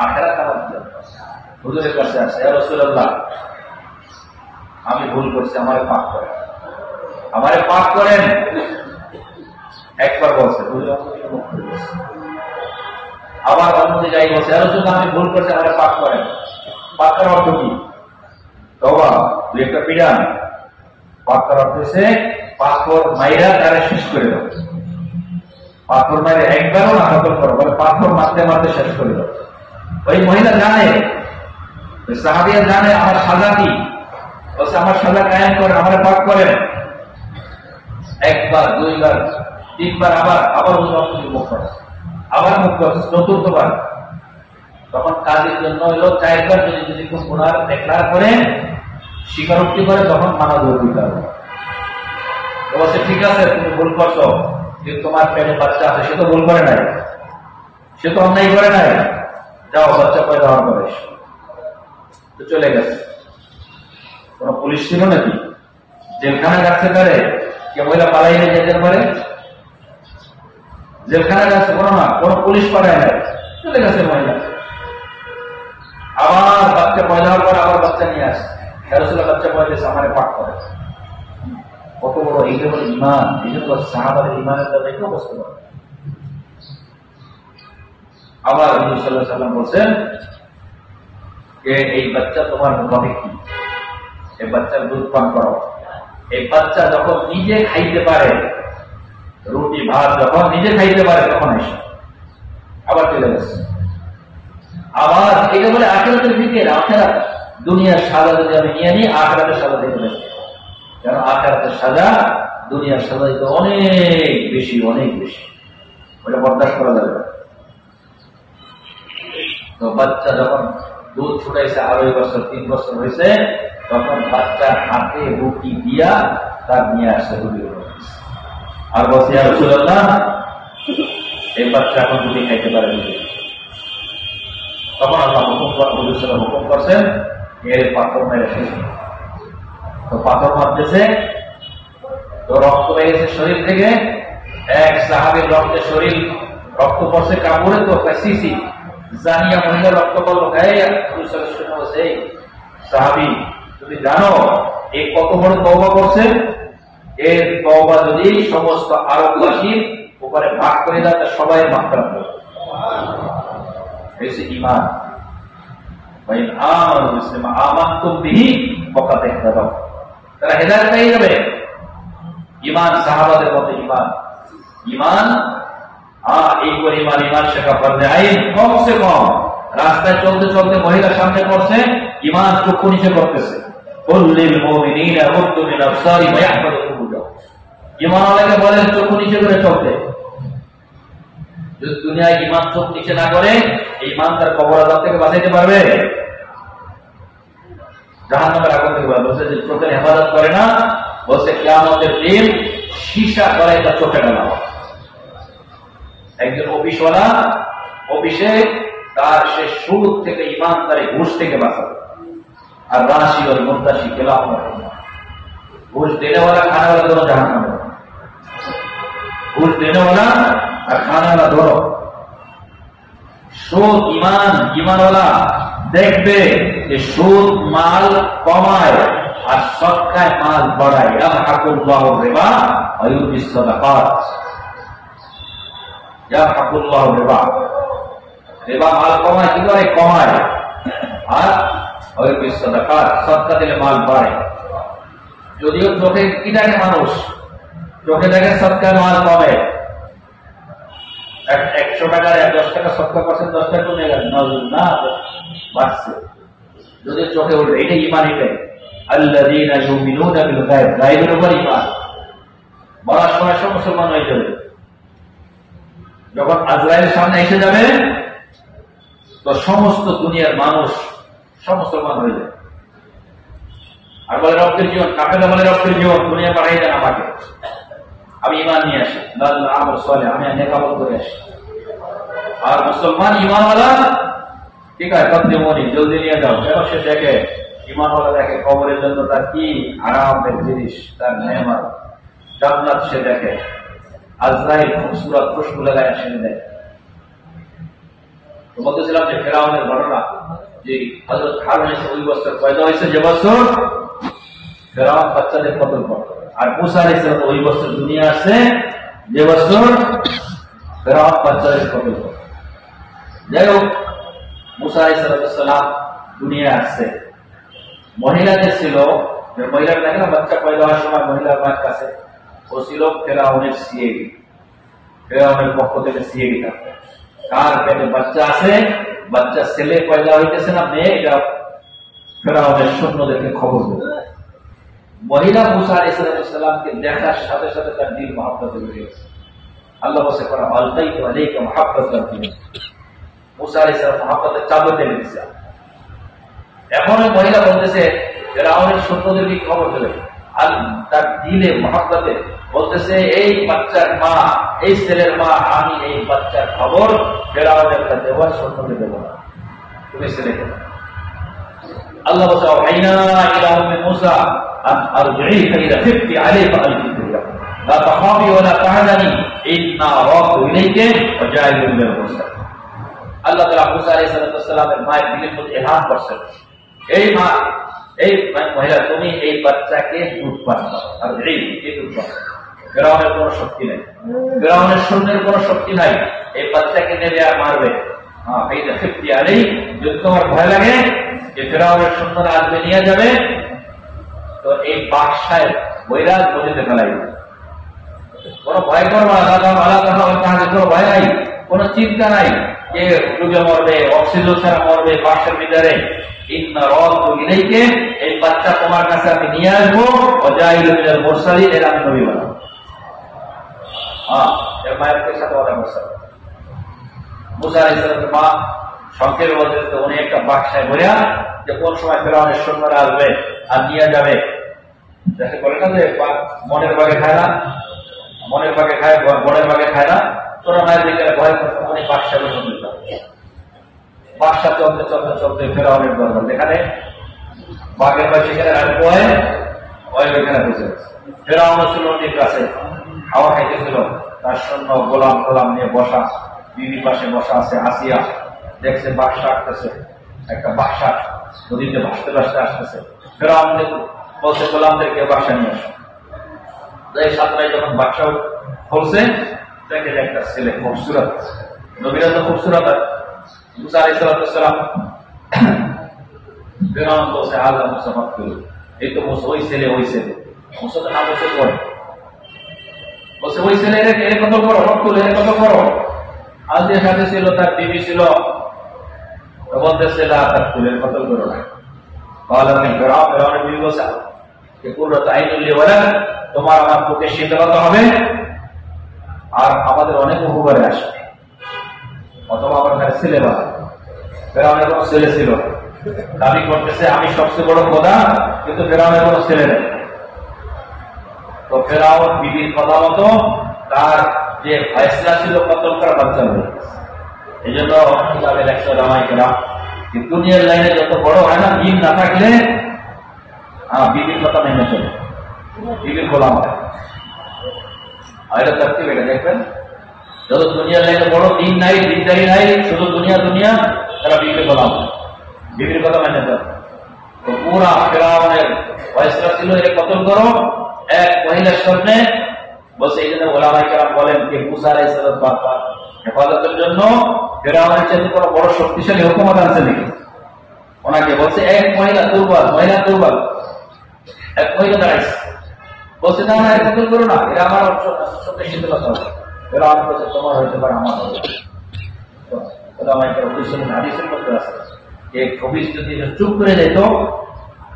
Speaker 2: আখিরাত খারাপ ছিল, হুজুরের কাছে আসে, ইয়া রাসূলুল্লাহ আমি ভুল করছি, আমারে পাক করেন। একবার বলছে, আবার অন্য জায়গায় বলছে, ইয়া রাসূলুল্লাহ আমি ভুল করছি, আমারে পাক করেন। পাক করার অর্থ কি? তওবা, দুই একটা পিড়ান। পাক করার অর্থ হচ্ছে পাথর মাইরা তারা শেষ করে দাও। পাথর মাইরে একবারও না নকল করো, বলে পাথর মারতে মারতে শেষ করে দাও। ওই মহিলা জানে, ওই সাহাবিয়া জানে আমার সাজা কি, বলছে আমার সাজা কায়েম করেন, আমার পাক করেন। একবার, দুইবার, তিনবার, আবার মুখ করে, আবার মুখ করছে, চতুর্থবার। তখন কাজের জন্য হলো 4 বার যদি কোন গুনাহ দেখলার করে স্বীকারোক্তি করে, তখন মানা দিতে হবে। বলছে ঠিক আছে তুমি ভুল করছো, যে তোমার পেটে বাচ্চা আছে সে তো ভুল করে নাই, সে তো অন্যায় করে নাই, যাও বাচ্চা পয়দা হওয়ার পরে তো চলে গেছে। কোন পুলিশ ছিল নাকি? জেলখানা রাখতে পারে কে? মহিলা পালাইলে যেতে পারে? জেলখানা রাখছে কোনো না, কোন পুলিশ পালায় নাই, চলে গেছে মহিলা। আবার বাচ্চা পয়দা হওয়ার পর আবার বাচ্চা নিয়ে আসে, বাচ্চা পয়দা আমারে পাক করে। কত বড় এইটা বলে ঈমান। এই জন্য সাহাবাদের ঈমানের দাবিকে বুঝতে পারে। আবার নবী সাল্লাল্লাহু আলাইহি ওয়াসাল্লাম বলেন যে এই বাচ্চা তোমার মুখাপেক্ষী কি? এই বাচ্চার দুধ পান করো। এই বাচ্চা যখন নিজে খাইতে পারে, রুটি ভাত যখন নিজে খাইতে পারে, তখন এসে আবার চলে গেছে। আবার এটা বলে আখিরাতের ফিকির। আখিরাত দুনিয়ার সাজা যদি আমি নিয়ে নিই, আখিরাতের সাজা দেখে নেই। কেন? আখিরাতের সাজা দুনিয়ার সাজা দিতে অনেক বেশি, ওটা বরদাস্ত করা যাবে না। তো বাচ্চা যখন দুধ ছুটাইছে, 2.5 বছর 3 বছর হয়েছে, তখন বাচ্চার হাতে রুটি দিয়া তার নিয়ে আসছে রুটি, আর বলছে ইয়া রাসূলুল্লাহ এই বাচ্চা এখন রুটি খাইতে পারে। তখন আল্লাহ হুকুম করছেন এর পাথর মেরে শেষ। তো পাথর মারতেছে, তো রক্ত বেরিয়ে গেছে শরীর থেকে। এক সাহাবীর রক্তে শরীর, রক্ত পড়ছে কাপড়ে, তো সিসি জানিয়া মহিলা রক্ত পড়লো। এই সাহাবী তুমি জানো এই কত বড় তওবা করছে? এর তওবা যদি সমস্ত আরববাসীর উপরে ভাগ করে দেয়, সবাই মাফ করা হবে। এই ঈমান। ওয়াইন আমানু বিমা আমানতুম বিহি ফাকাদ ইহতাদাউ। তারা হেদায়েত পেয়ে যাবে। ঈমান সাহাবাদের মতো ঈমান এই পরিমাণ ইমান শেখা ফরজে আইন। কমসে কম রাস্তায় চলতে চলতে মহিলা সামনে পড়ছে, ইমান চক্ষু নিচে করতেছে, ইমান আলাকে বলেন চক্ষু নিচে করে চলতে। যদি দুনিয়ায় ইমান চোখ নিচে না করে, এই ইমান তার কবর আযাব থেকে বাঁচাইতে পারবে? জাহান্নামের আগুন থেকে বলছে যে চোখের হেফাজত করে না, বলছে কিয়ামতের দিন সীসা করে তার চোখে ঢালা। একজন অফিসওয়ালা অফিসে তার সে সুদ থেকে ইমানদারি ঘুষ থেকে বাঁচাবে, আর রাশি ওর মুন্তাসি খেলাফ ঘুষ দেনেওয়ালা খানাওয়ালা ধরো জাহান্নামে, ঘুষ দেনেওয়ালা আর খানাওয়ালা ধরো। সুদ ইমানওয়ালা দেখবে যে সুদ মাল কমায় আর সৎকায় মাল বাড়ায়। ইয়ামহাকুল্লাহু রিবা ওয়া ইউরবিস সাদাকাত। ইয়ামহাকুল্লাহু রিবা, রিবা মাল কমায়, কি করে কমায়, আর ওয়া ইউরবিস সাদাকাত, সদকা দিলে মাল বাড়ে। যদিও চোখে কি দেখে মানুষ, চোখে দেখে সদকায় মাল কমে, 100 টাকার 10 টাকা সদকা করছেন, 10 টাকা কমে গেল, না বাড়ছে। যদি চোখে উঠবে, এটা ইমান। এটাই আল্লাযীনা ইউমিনুনা বিল গায়ব, গায়বের উপর ইমান। বলার সময় সব মুসলমান হয়ে যাবে। যখন আজরাইল সামনে এসে যাবে, তো সমস্ত দুনিয়ার মানুষ সব মুসলমান হয়ে যাবে। আর বলে রক্তের জীবন, কাফেররা বলে রক্তের জীবন, দুনিয়া পাঠাই দেন আমাকে, আমি ইমান নিয়ে আসি, আমল সালেহ, আমি নেক আমল করে আসি। আর মুসলমান ইমানওয়ালা ঠিক আছে, কদ্দিমুনি, জলদি নিয়ে যাও। কেন? সে দেখে, ইমানওয়ালা দেখে কবরের জন্য তার কি আরামের জিনিস, তার নেয়ামত, জান্নাত সে দেখে। আজরাইল খুবসুরত খুশবু লাগায় সে দেখে। তো বলতেছিলাম যে ফেরাউনের ঘটনা, যে হযরত হারুন ওই বছর পয়দা হয়েছে, যে বছর ফেরাউন বাচ্চাদের কতল করত, আর মুসা আলাইহিস সালাম ওই বছর দুনিয়া আসছে যে বছর ফেরাউন বাচ্চাদের কতল করত। যাই হোক, মুসা আলাইহিস সালাম দুনিয়া আসছে। মহিলাদের ছিল, মহিলার দেখে না বাচ্চা পয়দা হওয়ার সময় মহিলার মায়ের কাছে, ও ছিল ফেরাউনের সিএডি, ফেরাউনের পক্ষ থেকে সিএডি থাকতো। কার পেটে বাচ্চা আছে, বাচ্চা ছেলে পয়দা হইতেছে না মেয়ে, এটা ফেরাউনের সৈন্যদেরকে খবর দেবে। মহিলা মুসা আলাইহিস সালামকে দেখার সাথে সাথে তার দিল মহব্বতে বেড়ে গেছে। আল্লাহ বসে করা আলতাইতু আলাইকা মুহাব্বাতান ফি, মুসা আলাইহিস সালাম মহব্বতের চাদর টেনে দিয়েছে। এখন ওই মহিলা বলতেছে ফেরাউনের সৈন্যদেরকে খবর দেবে, আর তার দিলে মহব্বতে বলতেছে, এই বাচ্চার মা, এই ছেলের মা, আমি এই বাচ্চার খবর ফেরাউনের কাছে দেব, সৈন্যকে দেব না, তুমি ছেলেকে। আল্লাহ বলছে ওয়াইনা ইলা উম্মি মুসা আন আরজিইকা ইলা খিফতি আলাইকা আলকিয়া লা তাখাফি ওয়া লা তাহজানি ইন্না রাদু ইলাইকা ওয়া জাইলু মিনাল মুরসালিন। আল্লাহ তাআলা মুসা আলাইহিস সালামের মায়ের দিলের মধ্যে ইলহাম করছেন, এই মা, এই মহিলা, তুমি এই বাচ্চাকে দুধ পান দাও, আর এই দুধ পান। ফেরাউনের কোনো শক্তি নাই, ফেরাউনের সৈন্যের কোনো শক্তি নাই, এই বাচ্চাকে নেবে আর মারবে। হ্যাঁ, এই খিফতি আলাইক, যদি তোমার ভয় লাগে যে ফেরাউনের সৈন্যরা আসবে নিয়ে যাবে, তো এই বাদশায় বৈরাগ নদীতে ফেলাই দেবে। কোন ভয় করবো না, কোনো ভয় নাই, কোনো চিন্তা নাই যে ডুবে মরবে, অক্সিজেন ছাড়া মরবে বাক্সের ভিতরে। ইন্না রাদু ইলাইকা, এই বাচ্চা তোমার কাছে আমি নিয়ে আসবো, ওয়া জাইলু মিনাল মুরসালিন, এর আমি নবী বানাবো। এর মায়ের সাথে কথা বলছে মুসা আলাইহিস সালামের মা, সংক্ষেপে বলতে উনি একটা বাক্সায় ভরিয়া, যে কোন সময় ফেরাউনের সৈন্যরা আসবে আর নিয়ে যাবে। যাকে বলে না যে মনের বাগে খায় না, মনের বাগে খায়, বনের বাগে খায় না, তোরা মায়ের দিকে ভয় করতে উনি বাক্সা বসে দিতাম। বাক্সা চলতে চলতে চলতে ফেরাউনের দরবার, যেখানে বাঘের বা সেখানে রাখবো হয়, ওইখানে বসে গেছে। ফেরাউন ছিল নদীর কাছে, খাওয়া খাইতেছিল, তার সৈন্য গোলাম গোলাম নিয়ে বসা, বিবি পাশে বসা আছে। আসিয়া দেখছে বাক্সা আসতেছে, একটা বাক্সা নদীতে ভাসতে ভাসতে আসতেছে। ফেরাউন বলছে গোলামদেরকে বাক্সা নিয়ে আসো। এই সাতটায় যখন বাক্সা খুলছে, দেখে একটা ছেলে খুবসুরত, নবীরা তো খুবসুরত। মুসা আলাইহিস সালাম ফেরাউন বলছে আল্লাহ মুসা মাফ করুন, এই তো মুসা, ওই ছেলে, ওই ছেলে। মুসা তো না বসে পড়ে, বলছে ওই ছেলে এর কত করো, রক্ত এর কত করো। আজিয়ার সাথে ছিল, তার বিবি ছিল, বলতেছে তার ফুলের কতল করো না। ফেরাউনের বিবি বলছে যে কুররাতু আইনুল লি ওয়া লাক, তোমার আমার চোখে শীতলতা হবে আর আমাদের অনেক উপকারে আসবে, অথবা আমার ঘরে ছেলে বাবা। ফেরাউনের কোনো ছেলে ছিল না, দাবি করতেছে আমি সবচেয়ে বড় খোদা, কিন্তু ফেরাউনের কোনো ছেলে নেই। তো ফেরাউন বিবির কথা মতো তার যে ফয়সলা ছিল কতল করা বাচ্চা হয়ে গেছে। এই জন্য কিতাবের 100 রামায়িকেরা দুনিয়ার লাইনে যত বড় হয় না, দিন না থাকলে বিবির কথা মেনে চলে, বিবির গোলাম হয়। এটা তার্কিব, এটা দেখবেন যত দুনিয়ার লাইনে বড় দিন নাই, দিনদারি নাই, শুধু দুনিয়া দুনিয়া, তারা বিবির গোলাম হয়, বিবির কথা মেনে চলে। তো পুরা ফেরাউনের ফয়সলা ছিল এর কতল করো। এক মহিলার সামনে বলছে, এই জন্য ওলামায়ে কেরাম বলেন যে মুসা আলাইহিস সালাম হেফাজতের জন্য ফেরাউনের চাইতে কোনো বড় শক্তিশালী হুকুমত আছে নাকি? ওনাকে বলছে এক মহিলা দুর্বল, মহিলা দুর্বল, এক মহিলা দাঁড়াইছে, বলছে না না এর কতল করো না, এরা আমার চোখে শীতলতা হবে। ফেরাউন বলছে তোমার হইতে পারে, আমার হবে। ওলামায়ে কেরাম হাদিসের মধ্যে আছে যে কবির যদি চুপ করে যেত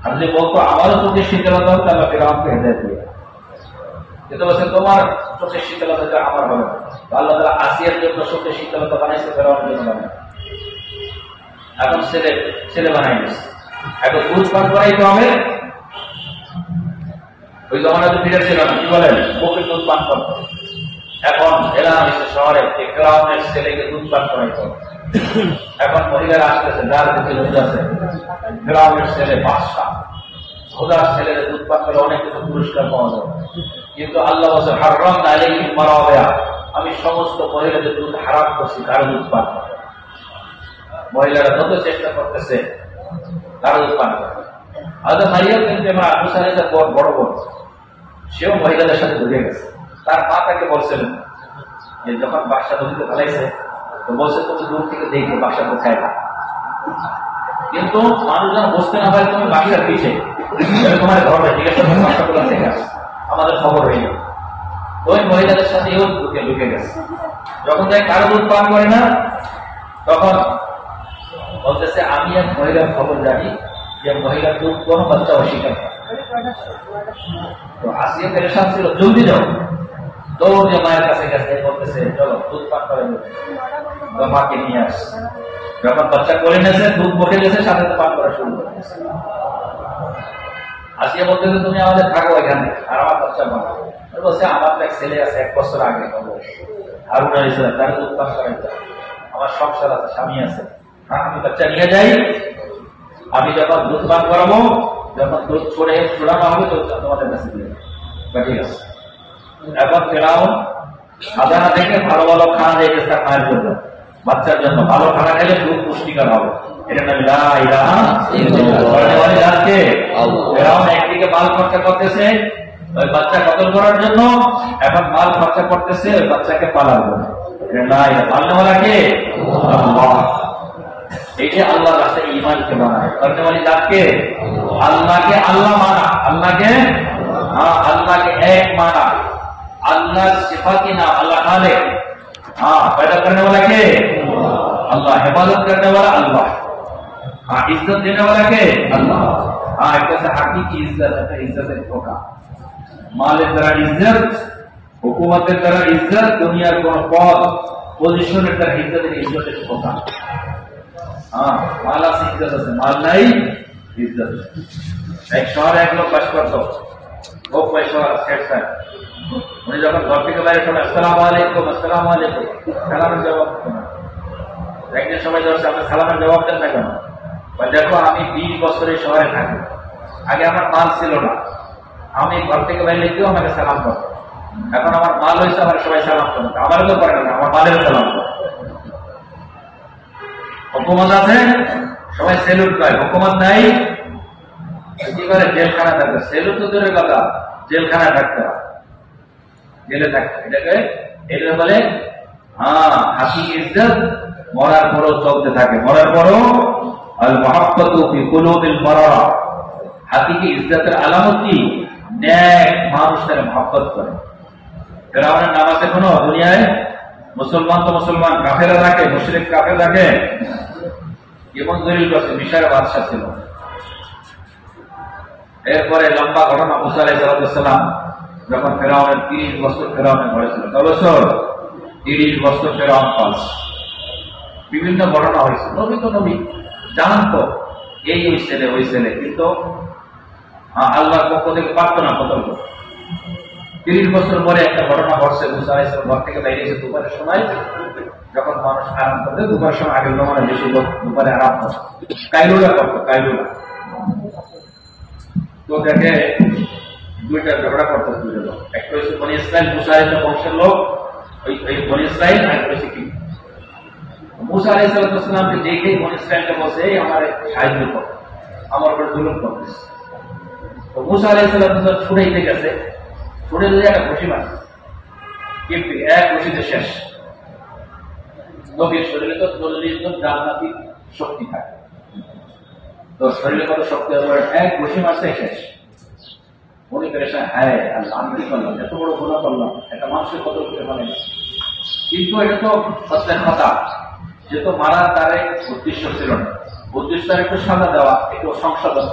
Speaker 2: আর যদি বলতো আমারও চোখে শীতলতা হবে, তাহলে ফেরাউনকে হেদায়েত দিয়ে যেতে বলছে তোমার চোখের শীতলতা আমার হবে না। আল্লাহ তাআলা আসিয়ার জন্য চোখের শীতলতা বানাইছে, ফেরাউনের জন্য বানাই। এখন ছেলে বানাই দিচ্ছে, এখন দুধ পান করাইতে হবে। ওই জমানা তো ফিরে ছিল না, কি বলেন, বকরির দুধ পান করতে। এখন এলাম হয়েছে শহরে ফেরাউনের ছেলেকে দুধ পান করাইতে হবে। এখন মহিলারা আসতেছে, যার দিকে দুধ আছে, ফেরাউনের ছেলে বাদশা, খোদার ছেলের দুধ পান করে অনেক কিছু পুরস্কার পাওয়া যাবে। কিন্তু আল্লাহ বলছে হারামনা আলাইহিম মারাওয়া, আমি সমস্ত মহিলাদের দুধ হারাম করছি, কারো দুধ পান করে। মহিলারা যত চেষ্টা করতেছে কারো দুধ পান করে। হযরত মারিয়াম বিনতে ইমরান মুসা আলাইহিস সালাম বড় বোন, সেও মহিলাদের সাথে ঢুকে গেছে। তার মা তাকে বলছিলেন যে যখন বাদশা নদীতে ফেলাইছে, তো বলছে তুমি দূর থেকে দেখবে বাদশা কোথায় না। কিন্তু মানুষ যেন বুঝতে না পারে তুমি বাদশার পিছে, তোমার ধরবে, ঠিক আছে, বাদশা কোথা থেকে আসে, আমাদের খবর হয়ে গেল। ওই মহিলাদের সাথে এও ঢুকে গেছে। যখন তাই কারো দুধ পান করে না, তখন বলতেছে আমি এক মহিলার খবর জানি যে মহিলার দুধ কোনো বাচ্চা অস্বীকার করে। তো আসিয়া পেরেশান ছিল, জলদি যাও, দৌড় যে মায়ের কাছে গেছে, বলতেছে চলো দুধ পান করে মাকে নিয়ে আস। যখন বাচ্চা করে নিয়েছে, দুধ বসে গেছে, সাথে পান করা শুরু করেছে। আসিয়া বলতেছে তুমি আমাদের থাকো এখানে, আর আমার বাচ্চা বানাবো। বলছে আমার তো এক ছেলে আছে, 1 বছর আগে হারুন আলাইহিস সালাম, তার দুধ পান করাইতে, আমার সংসার আছে, স্বামী আছে, আমি বাচ্চা নিয়ে যাই, আমি যখন দুধ পান করাবো, যখন দুধ ছড়ানো হবে তো তোমাদের কাছে দিয়ে দেবো। ঠিক আছে। এখন ফেরাউন সাধারণ থেকে ভালো ভালো খানা দিয়ে গেছে তার মায়ের জন্য, বাচ্চার জন্য। ভালো খানা খেলে দুধ পুষ্টিকর হবে, এটা নাম লা ইলাহা ইল্লাল্লাহ। ফেরাউন একদিকে মাল খরচা করতেছে ওই বাচ্চা কতল করার জন্য, এখন মাল খরচা করতেছে ওই বাচ্চাকে পালার জন্য। পালনেওয়ালাকে আল্লাহ, এইটা আল্লাহর রাস্তায় ঈমানকে বানায়। পালনেওয়ালি যাকে আল্লাহকে আল্লাহ মানা, আল্লাহকে আল্লাহকে এক মানা, আল্লাহ সিফাতি না, আল্লাহ খালিক। पैदा करने वाला के अल्लाह, हिफाजत करने वाला अल्लाह, इज्जत देने वाला के अल्लाह। एक तरह हकीकी इज्जत है, इज्जत धोखा, मालेर तरह इज्जत, हुकूमतेर तरह इज्जत, दुनियार कोन पद पजिशनेर तरह इज्जतेर इज्जतेर धोखा। माल आछे इज्जत आछे, माल नाई इज्जत। एक शहरे एक लोक बास करतो, खूब पैसा सेट साहेब, উনি যখন ঘর থেকে বাইরে শোনে আসসালামু আলাইকুম, আসসালামু আলাইকুম, সালামের জবাব দিত না। একদিন সবাই ধরছে আপনি সালামের জবাব দেন না কেন? দেখো আমি 20 বছর এই শহরে থাকি, আগে আমার মাল ছিল না, আমি ঘর থেকে বাইরে কেউ আমাকে সালাম করতো, এখন আমার মাল হয়েছে, আমার সবাই সালাম করতো, আমারও তো করে না, আমার মালের সালাম করতো। হুকুমত আছে সবাই সেলুট করে, হুকুমত নাই কি করে? জেলখানা থাকবে। সেলুট তো দূরের কথা, জেলখানা থাকতে হয়, জেলে থাকতে। এটাকে এটা বলে হাসি ইজ্জত, মরার পরও চলতে থাকে, মরার পরও আল মুহাব্বাতু ফি কুলুবিল বারারা। হাকিকি ইজ্জতের আলামত কি? নেক মানুষ তার মহব্বত করে। ফেরাউনের নাম আছে কোনো দুনিয়ায়? মুসলমান তো মুসলমান, কাফেরা রাখে, মুশরিক কাফের রাখে। কেমন দলিল করছে? মিশরের বাদশা ছিল। এরপরে লম্বা ঘটনা, মুসা আলাইহিস সালাম যখন ফেরাউনের 30 বছর ফেরাউনের ঘরে ছিল, 10 বছর 30 বছর ফেরাউন পালছে। বিভিন্ন ঘটনা হয়েছে। নবী তো নবী জানতো এই ওই ছেলে, কিন্তু আল্লাহর পক্ষ থেকে পারতো না কতল করতে। 30 বছর পরে একটা ঘটনা ঘটছে। মুসা আলাইহিস সালাম ঘর থেকে বাইরে এসে দুপুরের সময়, যখন মানুষ আরাম করতে, দুপুরের সময় আগের জমানে বেশি লোক দুপুরে আরাম করতো, কাইলুলা করতো, কাইলুলা। তো দেখে দুইটা ঝগড়া করতো, দুইটা লোক। একটা হচ্ছে বনি ইসরাইল, মুসা আলাইহিস বংশের লোক, ওই বনি ইসরাইল, আর হচ্ছে কি মুসা আলাইহিস সালামকে দেখেই বনি ইসরাইলটা বলছে, এই আমার সাহায্য কর, আমার উপর জুলুম করতেছে। তো মুসা আলাইহিস সালাম ছুটাইতে গেছে, ছুটে যদি একটা ঘুষি মারছে, কিন্তু এক ঘুষিতে শেষ। নবীর শরীরে তো 40 জন জান্নাতি শক্তি থাকে, তো শরীরে কত শক্তি হবে, এক ঘুষি মারছে শেষ। মনে করে হ্যাঁ আল্লাহ, আমি কি করলাম, এত বড় গুনাহ করলাম, একটা মানুষের কত করে মানে। কিন্তু এটা তো সত্যের কথা, যেহেতু মারার তার উদ্দেশ্য ছিল না, উদ্দেশ্য একটু সাজা দেওয়া, একটু সংশোধন,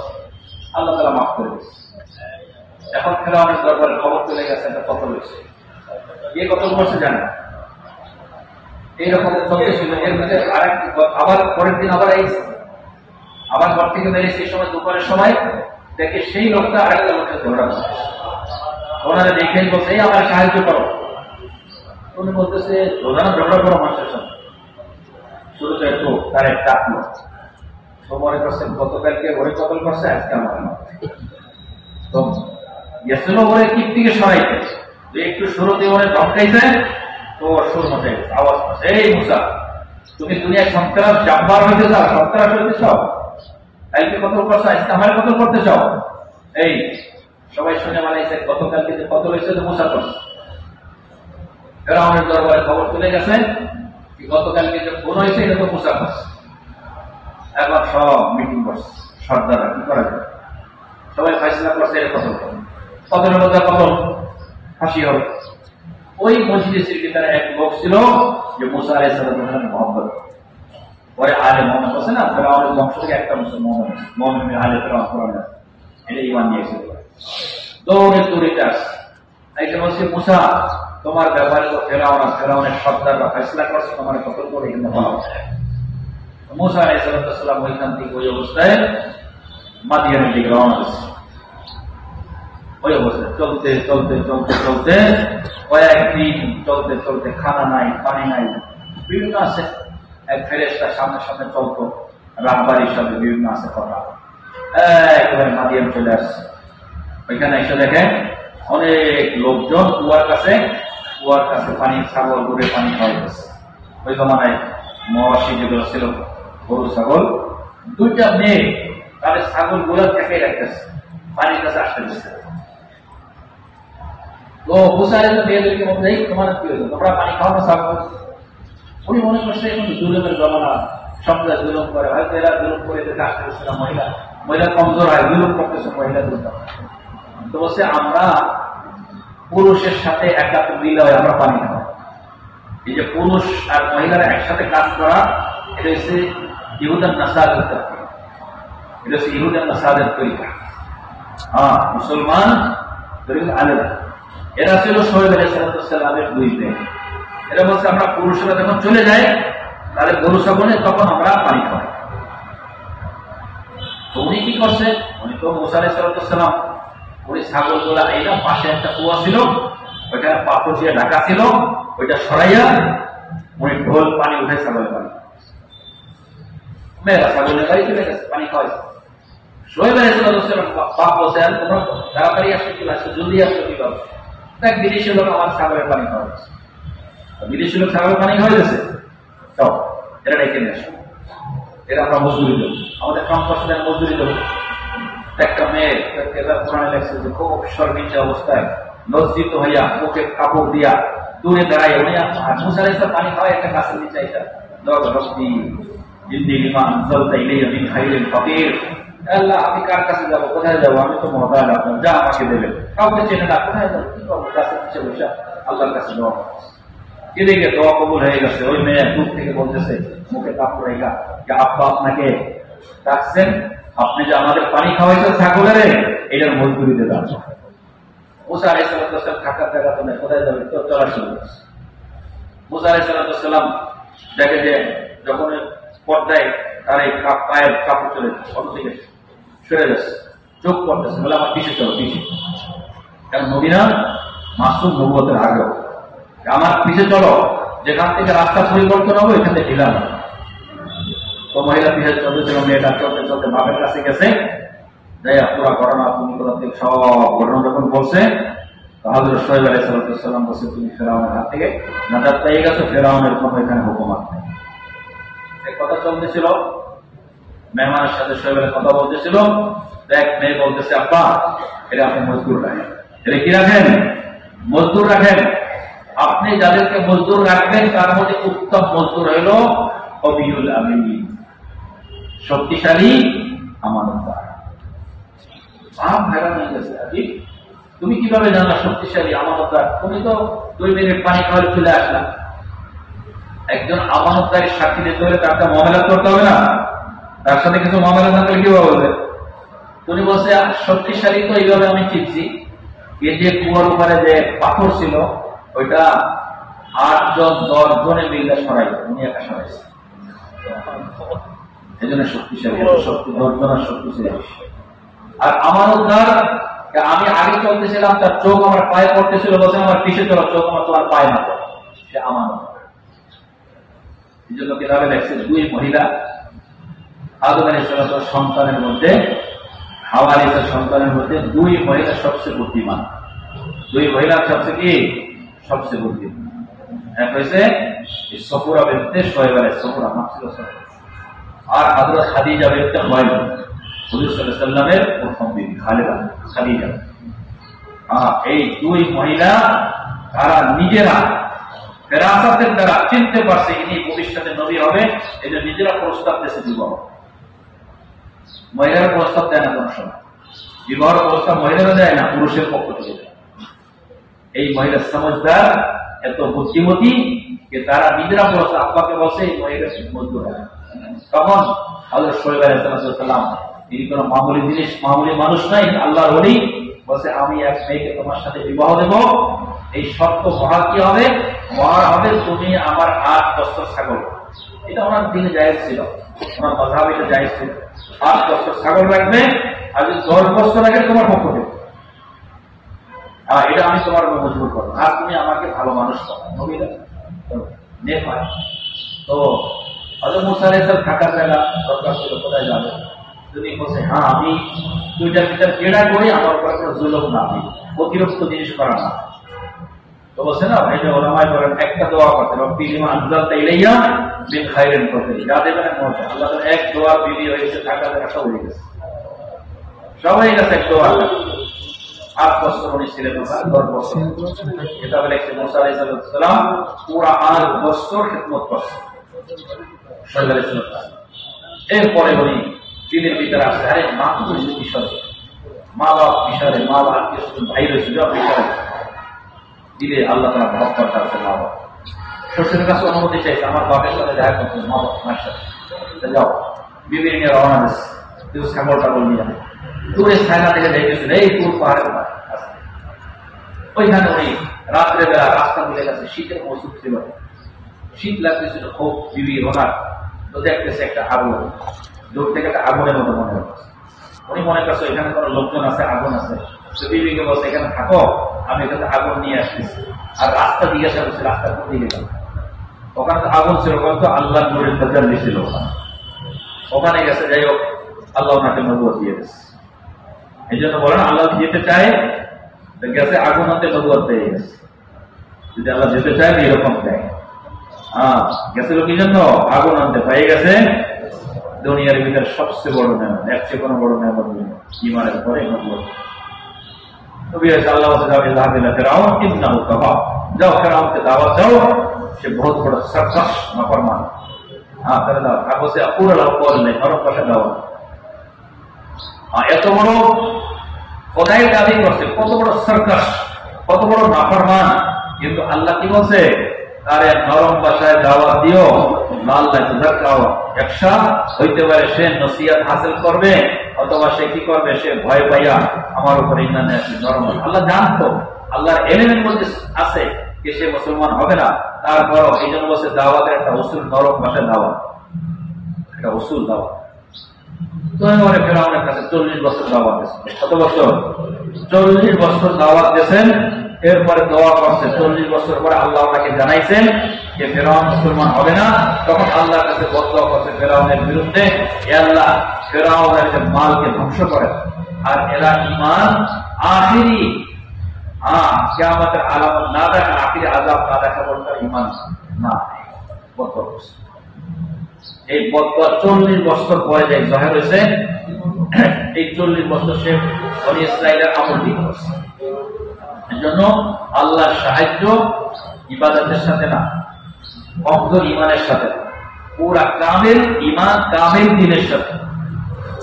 Speaker 2: আল্লাহ তাআলা মাফ করে দিয়েছে। এখন ফেরাউনের দরবারে খবর চলে গেছে, একটা কতল হয়েছে। কে কতল করছে জানে না, এইরকম চলতেছিল। এর মধ্যে আবার পরের দিন আবার ঘর থেকে বেরিয়ে সেই সময় দুপুরের সময় দেখে সেই লোকটা আরেকটা লোকের ঝগড়া করছে। ওনারা দেখেই বলছে, এই আমার সাহায্য করো। উনি বলতেছে, রোজানা ঝগড়া করো মানুষের সঙ্গে। শুরু তো একটু তার একটা আত্ম তো মনে করছেন, গতকালকে ওরে কতল করছে, আজকে আমার তো গেছিল ওরে কিপ থেকে সরাইতে, একটু শুরুতে ওরে ধমকাইছে, তো সুর মতে আওয়াজ করছে, এই মুসা, তুমি দুনিয়ায় সন্ত্রাস জাব্বার হইতে চাও, সন্ত্রাস হইতে চাও, কালকে কতল করছো, আজকে আমার কতল করতে চাও। এই সবাই শুনে বানাইছে, গতকালকে যে কতল হয়েছে তো মুসা করছে। ফেরাউনের দরবারে খবর চলে গেছে, গতকালকে যে খুন হয়েছে এটা তো মুসা করছে। এখন সব মিটিং করছে, সর্দাররা কি করা যায়, সবাই ফয়সালা করছে, এটা কতল করবে, কতলের মধ্যে কতল, ফাঁসি হবে। ওই মজলিসের ভিতরে এক লোক ছিল যে মুসা আলাইহিস সালামের মহব্বত, পরে আলে মোহাম্মদ আছে না, ফেরাউনের বংশ থেকে একটা মুসলমান মোহাম্মদ আলে ফেরাউন, এটা ঈমান নিয়েছিল। দৌড়ে দৌড়িতে আসছে, এসে বলছে, মুসা, তোমার ব্যাপারে তো ফেরাউনের সর্দাররা ফয়সালা করছে, তোমার কতল করে এখানে বলা হচ্ছে। মুসা আলাইহিস সালাম ওইখান থেকে ওই অবস্থায় মাদিয়ানের দিকে রওনা হয়েছে। ওই অবস্থায় চলতে চলতে চলতে চলতে কয়েকদিন চলতে চলতে, খানা নাই, পানি নাই, বিভিন্ন আছে। এক ফেরেশতা সামনে সামনে চলতো, রাহবারির সাথে বিভিন্ন আছে কথা। একেবারে মাদিয়ান চলে আসছে। ওইখানে এসে দেখেন অনেক লোকজন কুয়ার কাছে পানি, ছাগল গরুর পানি খাওয়াইতেছে। ওই জমানায় মহাশি যেগুলো ছিল, গরু ছাগল, দুইটা মেয়ে তাদের ছাগল গুলো থেকে রাখতেছে, পানির কাছে আসতে দিচ্ছে। তো মুসা আলাইহিস সালাম মেয়েদেরকে বলতে, তোমার কি হয়েছে, তোমরা পানি খাও না ছাগল। উনি মনে করছে এখন জুলুমের জমানা, সবটা জুলুম করে, হয়তো এরা জুলুম করে আসতে দিচ্ছে না, মহিলা কমজোর হয়, জুলুম করতেছে মহিলা জুলুম। তো বলছে, আমরা পুরুষের সাথে একাত্ম মিলে আমরা পানি খাওয়া। এই যে পুরুষ আর মহিলারা একসাথে কাজ করা, এটা হচ্ছে ইহুদান নাসাদের তরিকা, এটা হচ্ছে ইহুদান নাসাদের তরিকা। হ্যাঁ, মুসলমান আলেরা, এরা ছিল শোয়েব আলাইহিস সালামের দুই মেয়ে। এরা বলছে, আমরা পুরুষরা যখন চলে যাই তাহলে গরু ছাগলে, তখন আমরা পানি খাওয়াই। তো উনি কি করছে, উনি তো মুসা আলাইহিস সালাম ওই ছাগল গুলা আইনা, পাশে একটা কুয়া ছিল, ওইটা পাথর দিয়ে ঢাকা ছিল, ওইটা সরাইয়া উনি ঢোল পানি উঠে ছাগলের পানি, মেয়েরা ছাগলের বাড়ি চলে গেছে, পানি খাওয়াইছে। শোয়েব আলাইহিস সালাম বাপ বলছে, তোমরা তাড়াতাড়ি আসো, কি আসছো, জলদি আসো, কি করো। দেখ বিদেশি লোক আমার ছাগলের পানি খাওয়াইছে, বিদেশি লোক ছাগলের পানি খাওয়াইছে, তো এরা ডেকে নিয়ে আসো, এরা আমরা মজদুরি দেবো, আমাদের সংকর্ষণের মজদুরি দেবো। একটা মেয়ে কোরআনে লেখছে যে খুব সর্বিচ্ছা অবস্থায় লজ্জিত হইয়া মুখে কাপড় দিয়া দূরে দাঁড়ায়, উনি মুসা আলাইহিস সালাম পানি খাওয়াই একটা গাছের নিচে আইসা, আল্লাহ আমি কার কাছে যাবো, কোথায় যাবো, আমি তো মহতাজ, আপনার যা আমাকে দেবেন, কাউকে চেনে না, কোথায় যাবো, কি করবো, গাছের নিচে বসে আল্লাহর কাছে যাওয়া। এদিকে দোয়া কবুল হয়ে গেছে। ওই মেয়ে দূর থেকে বলতেছে, মুখে কাপড় রেখা, যে আব্বা আপনাকে ডাকছেন, আপনি যে আমাদের পানি খাওয়াইছেন ছাগলের, এটার মজদুরি দিয়ে দাঁড়ান। মুসা আলাইহিস সালাম থাকার জায়গা তো নেই, কোথায় যাবে? তো চলা শুরু করছে। মুসা আলাইহিস সালাম দেখে যে যখন পর্দায় তার এই পায়ের কাপড় চলে অন্যদিকে সরে যাচ্ছে, চোখ পড়তেছে, বলে আমার পিছিয়ে চলো, পিছিয়ে। কারণ নবীরা মাসুম নবুয়তের আগ্রহ, আমার পিছিয়ে চলো, যেখান থেকে রাস্তা পরিবর্তন হবে এখান থেকে ঢিলা হবে। তো মহিলা পিছিয়ে চলতেছিল, মেয়েটা চলতে চলতে বাপের কাছে গেছে, যাই পুরো ঘটনা তুমি কোথা থেকে সব ঘটনা যখন বলছে, হযরত শুআয়ব আলাইহিস সালাম বলছে, তুমি ফেরাউনের হাত থেকে নাজাত পেয়ে গেছো, ফেরাউনের কোনো এখানে হুকুমত নেই। এই কথা চলতেছিল, মেহমানের সাথে শুআয়ব কথা বলতেছিল। এক মেয়ে বলতেছে, আব্বা এটা আপনি মজদুর রাখেন। এটা কি রাখেন? মজদুর রাখেন। আপনি যাদেরকে মজদুর রাখবেন তার মধ্যে উত্তম মজদুর হইল কবিউল আমিন, শক্তিশালী আমানতদার। সব ভাইরাল হয়ে গেছে। তুমি কিভাবে জানো শক্তিশালী আমানতদার? তুমি তো 2 মিনিট পানি খাওয়ালে চলে আসলাম। একজন আমানতদারি সাক্ষী দিতে হলে তার একটা মামলা করতে হবে না? তার সাথে কিছু মামলা থাকলে কিভাবে বলবে? তুমি বলছে শক্তিশালী, তো এইভাবে আমি চিনছি, এই যে কুয়ার উপরে যে পাথর ছিল ওইটা 8 জন 10 জনে মিলে সরাইল, উনি একা সরাইছে, এই জন্য শক্তিশালী। শক্তি 10 জনের শক্তিশালী। আর আমানতদার, আমি আগে চলতেছিলাম, তার চোখ আমার পায়ে পড়তেছিল, বলছে আমার পিছিয়ে চলো, চোখ আমার তোমার পায়ে না পড়ে, সে আমানতদার। এই জন্য কিতাবে লেখছে 2 মহিলা আদম আলাইহিস সালামের সন্তানের মধ্যে, হাওয়া আলাইহিস সন্তানের মধ্যে 2 মহিলা সবচেয়ে বুদ্ধিমান। 2 মহিলা সবচেয়ে কি? সবচেয়ে বুদ্ধিমান। এক হয়েছে সফুরা বিনতে শুআয়ব আলাইহিস সালাম, আর হযরত খাদিজা বিনতে খুয়াইলিদ, হুজুর সাল্লাল্লাহু আলাইহি ওয়াসাল্লামের প্রথম বিবি খাদিজা। এই 2 মহিলা তারা নিজেরা ফেরাসাতের দ্বারা চিনতে পারছে ইনি ভবিষ্যতে নবী হবে, এই জন্য নিজেরা প্রস্তাব দিয়েছে বিবাহ। মহিলারা প্রস্তাব দেয় না কোন সময়, বিবাহের প্রস্তাব মহিলারা দেয় না, পুরুষের পক্ষ থেকে দেয়। এই মহিলা সমঝদার, এত বুদ্ধিমতী যে তারা নিজেরা প্রস্তাব, আব্বাকে বলছে এই মহিলা মজদুর। তখন হযরত শুআয়ব আলাইহিস সালাম, তিনি কোন মামুলি জিনিস, মামুলি মানুষ নাই, আল্লাহর ওলি, বলছে আমি এক মেয়েকে তোমার সাথে বিবাহ দেব, এই শর্ত মহার কি হবে? মহার হবে তুমি আমার 8 বছর ছাগল। এটা ওনার দিনে জায়েজ ছিল, ওনার মাযহাবে এটা জায়েজ ছিল। 8 বছর ছাগল রাখবে, আর যদি 10 বছর রাখে তোমার পক্ষ দেবে। এটা আমি তোমার মজবুর করবো, আর তুমি আমাকে ভালো মানুষ করো। নবীরা নেক হয়। তো হযরত মুসা আলাইহিস সালাম থাকার জায়গা দরকার ছিল, কোথায় যাবে? তুমি বলছে, হ্যাঁ আমি 2টার ভিতরে কেড়া করি, আমার উপর কোনো জুলুম না, অতিরিক্ত জিনিস করা না। তো বলছে না ভাই, ওলামায়ে বলেন একটা দোয়া করতে, রব্বি লিমা আনজালতা ইলাইয়া মিন খায়রিন ফাতির, যা দেবেন মত আল্লাহ তাআলা এক দোয়া বিধি হয়েছে, থাকার জায়গা সব হয়ে গেছে, সব হয়ে গেছে এক দোয়া। 8 বছর উনি ছিলেন, 10 বছর। এটা বলে মুসা আলাইহিস সালাম পুরো 8 বছর খিদমত করছেন শুআয়ব আলাইহিস সালাম। এরপরে উনি দিনের ভিতরে আসে, আরে মা তো বিষয়, মা বাপ বিষয়ে, মা বাপ আত্মীয় ভাই রয়েছে, সব বিষয় দিলে আল্লাহ তাআলা মহব্বত আছে। মা বাপ শ্বশুরের কাছে অনুমতি চাইছে, আমার বাপের সাথে দেখা করতে, মা বাপ মার সাথে যাও, বিবি নিয়ে রওনা দিচ্ছে, কেউ ছাগল টাগল নিয়ে যাবে। দূরে ছায়না থেকে দেখেছিল, এই দূর পাহাড়ের ওইখানে উনি রাত্রে বেলা রাস্তা মিলে গেছে, শীতের মৌসুম ছিল, শীত লাগতেছিল খুব, বিবি ওনার তো দেখতেছে একটা আগুন, দূর থেকে একটা আগুনের মতো মনে হচ্ছে। উনি মনে করছে এখানে কোনো লোকজন আছে, আগুন আছে। তো বিবিকে বলছে, এখানে থাকো, আমি এখানে আগুন নিয়ে আসতেছি। আর রাস্তা জিজ্ঞাসা করছে, রাস্তা কোন দিকে গেল? ওখানে তো আগুন ছিল, ওখানে তো আল্লাহ নূরের তাজাল্লি ছিল, ওখানে গেছে। যাই হোক, আল্লাহ ওনাকে নবুয়ত দিয়ে গেছে। এই জন্য বলেন, আল্লাহ যেতে চায় গেছে, আগুন হাতে নবুয়ত পেয়ে গেছে। যদি আল্লাহ যেতে চায় এরকম দেয়। গেছিল কি জন্য? আগুন আনতে পেয়ে গেছে। দুনিয়ার ভিতরে সবচেয়ে বড় নেমত, এর চেয়ে কোনো বড় নেমত নেই ঈমানের পরে নবুয়ত। নবী সাল্লাল্লাহু আলাইহি ওয়াসাল্লাম ফেরাউন ইন্নাহু কাফার, যাও ফেরাউনকে দাওয়াত দাও, সে বহুত বড় সার্কাস নাফরমান। তাহলে দাও কাগজে পুরো লাভ করলে নরক পাশে দাও। এত বড় খোদাই দাবি করছে, কত বড় সার্কাস, কত বড় নাফরমান, কিন্তু আল্লাহ কি বলছে? তারে নরম ভাষায় দাওয়াত দিও, আল্লাহ তাযাক্কাও। একশা হইতে পারে সে নসিহত হাসিল করবে, অথবা সে কি করবে, সে ভয় পাইয়া আমার উপর ঈমানে আসবে নরম। আল্লাহ জানতো, আল্লাহর এলেমের মধ্যে আছে যে সে মুসলমান হবে না, তারপরও এই জন্য বলছে দাওয়াতের একটা উসুল নরম ভাষায় দাওয়াত, একটা উসুল দাওয়াত। তবে ফেরাউনের কাছে 40 বছর দাওয়াত দিয়েছেন। কত বছর? 40 বছর দাওয়াত দিয়েছেন। এরপরে দোয়া করছে। 40 বছর পরে আল্লাহ ওনাকে জানাইছেন যে ফেরাউন মুসলমান হবে না। তখন আল্লাহর কাছে বদদোয়া করছে ফেরাউনের বিরুদ্ধে, হে আল্লাহ ফেরাউনের মালকে ধ্বংস করেন, আর এরা ঈমান আখিরি কিয়ামতের আলামত না দেখা, আখিরি আযাব না দেখা পর্যন্ত ঈমান না। বদদোয়া করছে। এই বদদোয়া 40 বছর পরে যাই জাহির হয়েছে। এই 40 বছর সে বনী ইসরাঈলের আমল ঠিক করছে। এজন্য আল্লাহর সাহায্য ইবাদতের সাথে না, অফজল ঈমানের সাথে, পুরা কামিল ঈমান, কামিল দ্বীনের সাথে।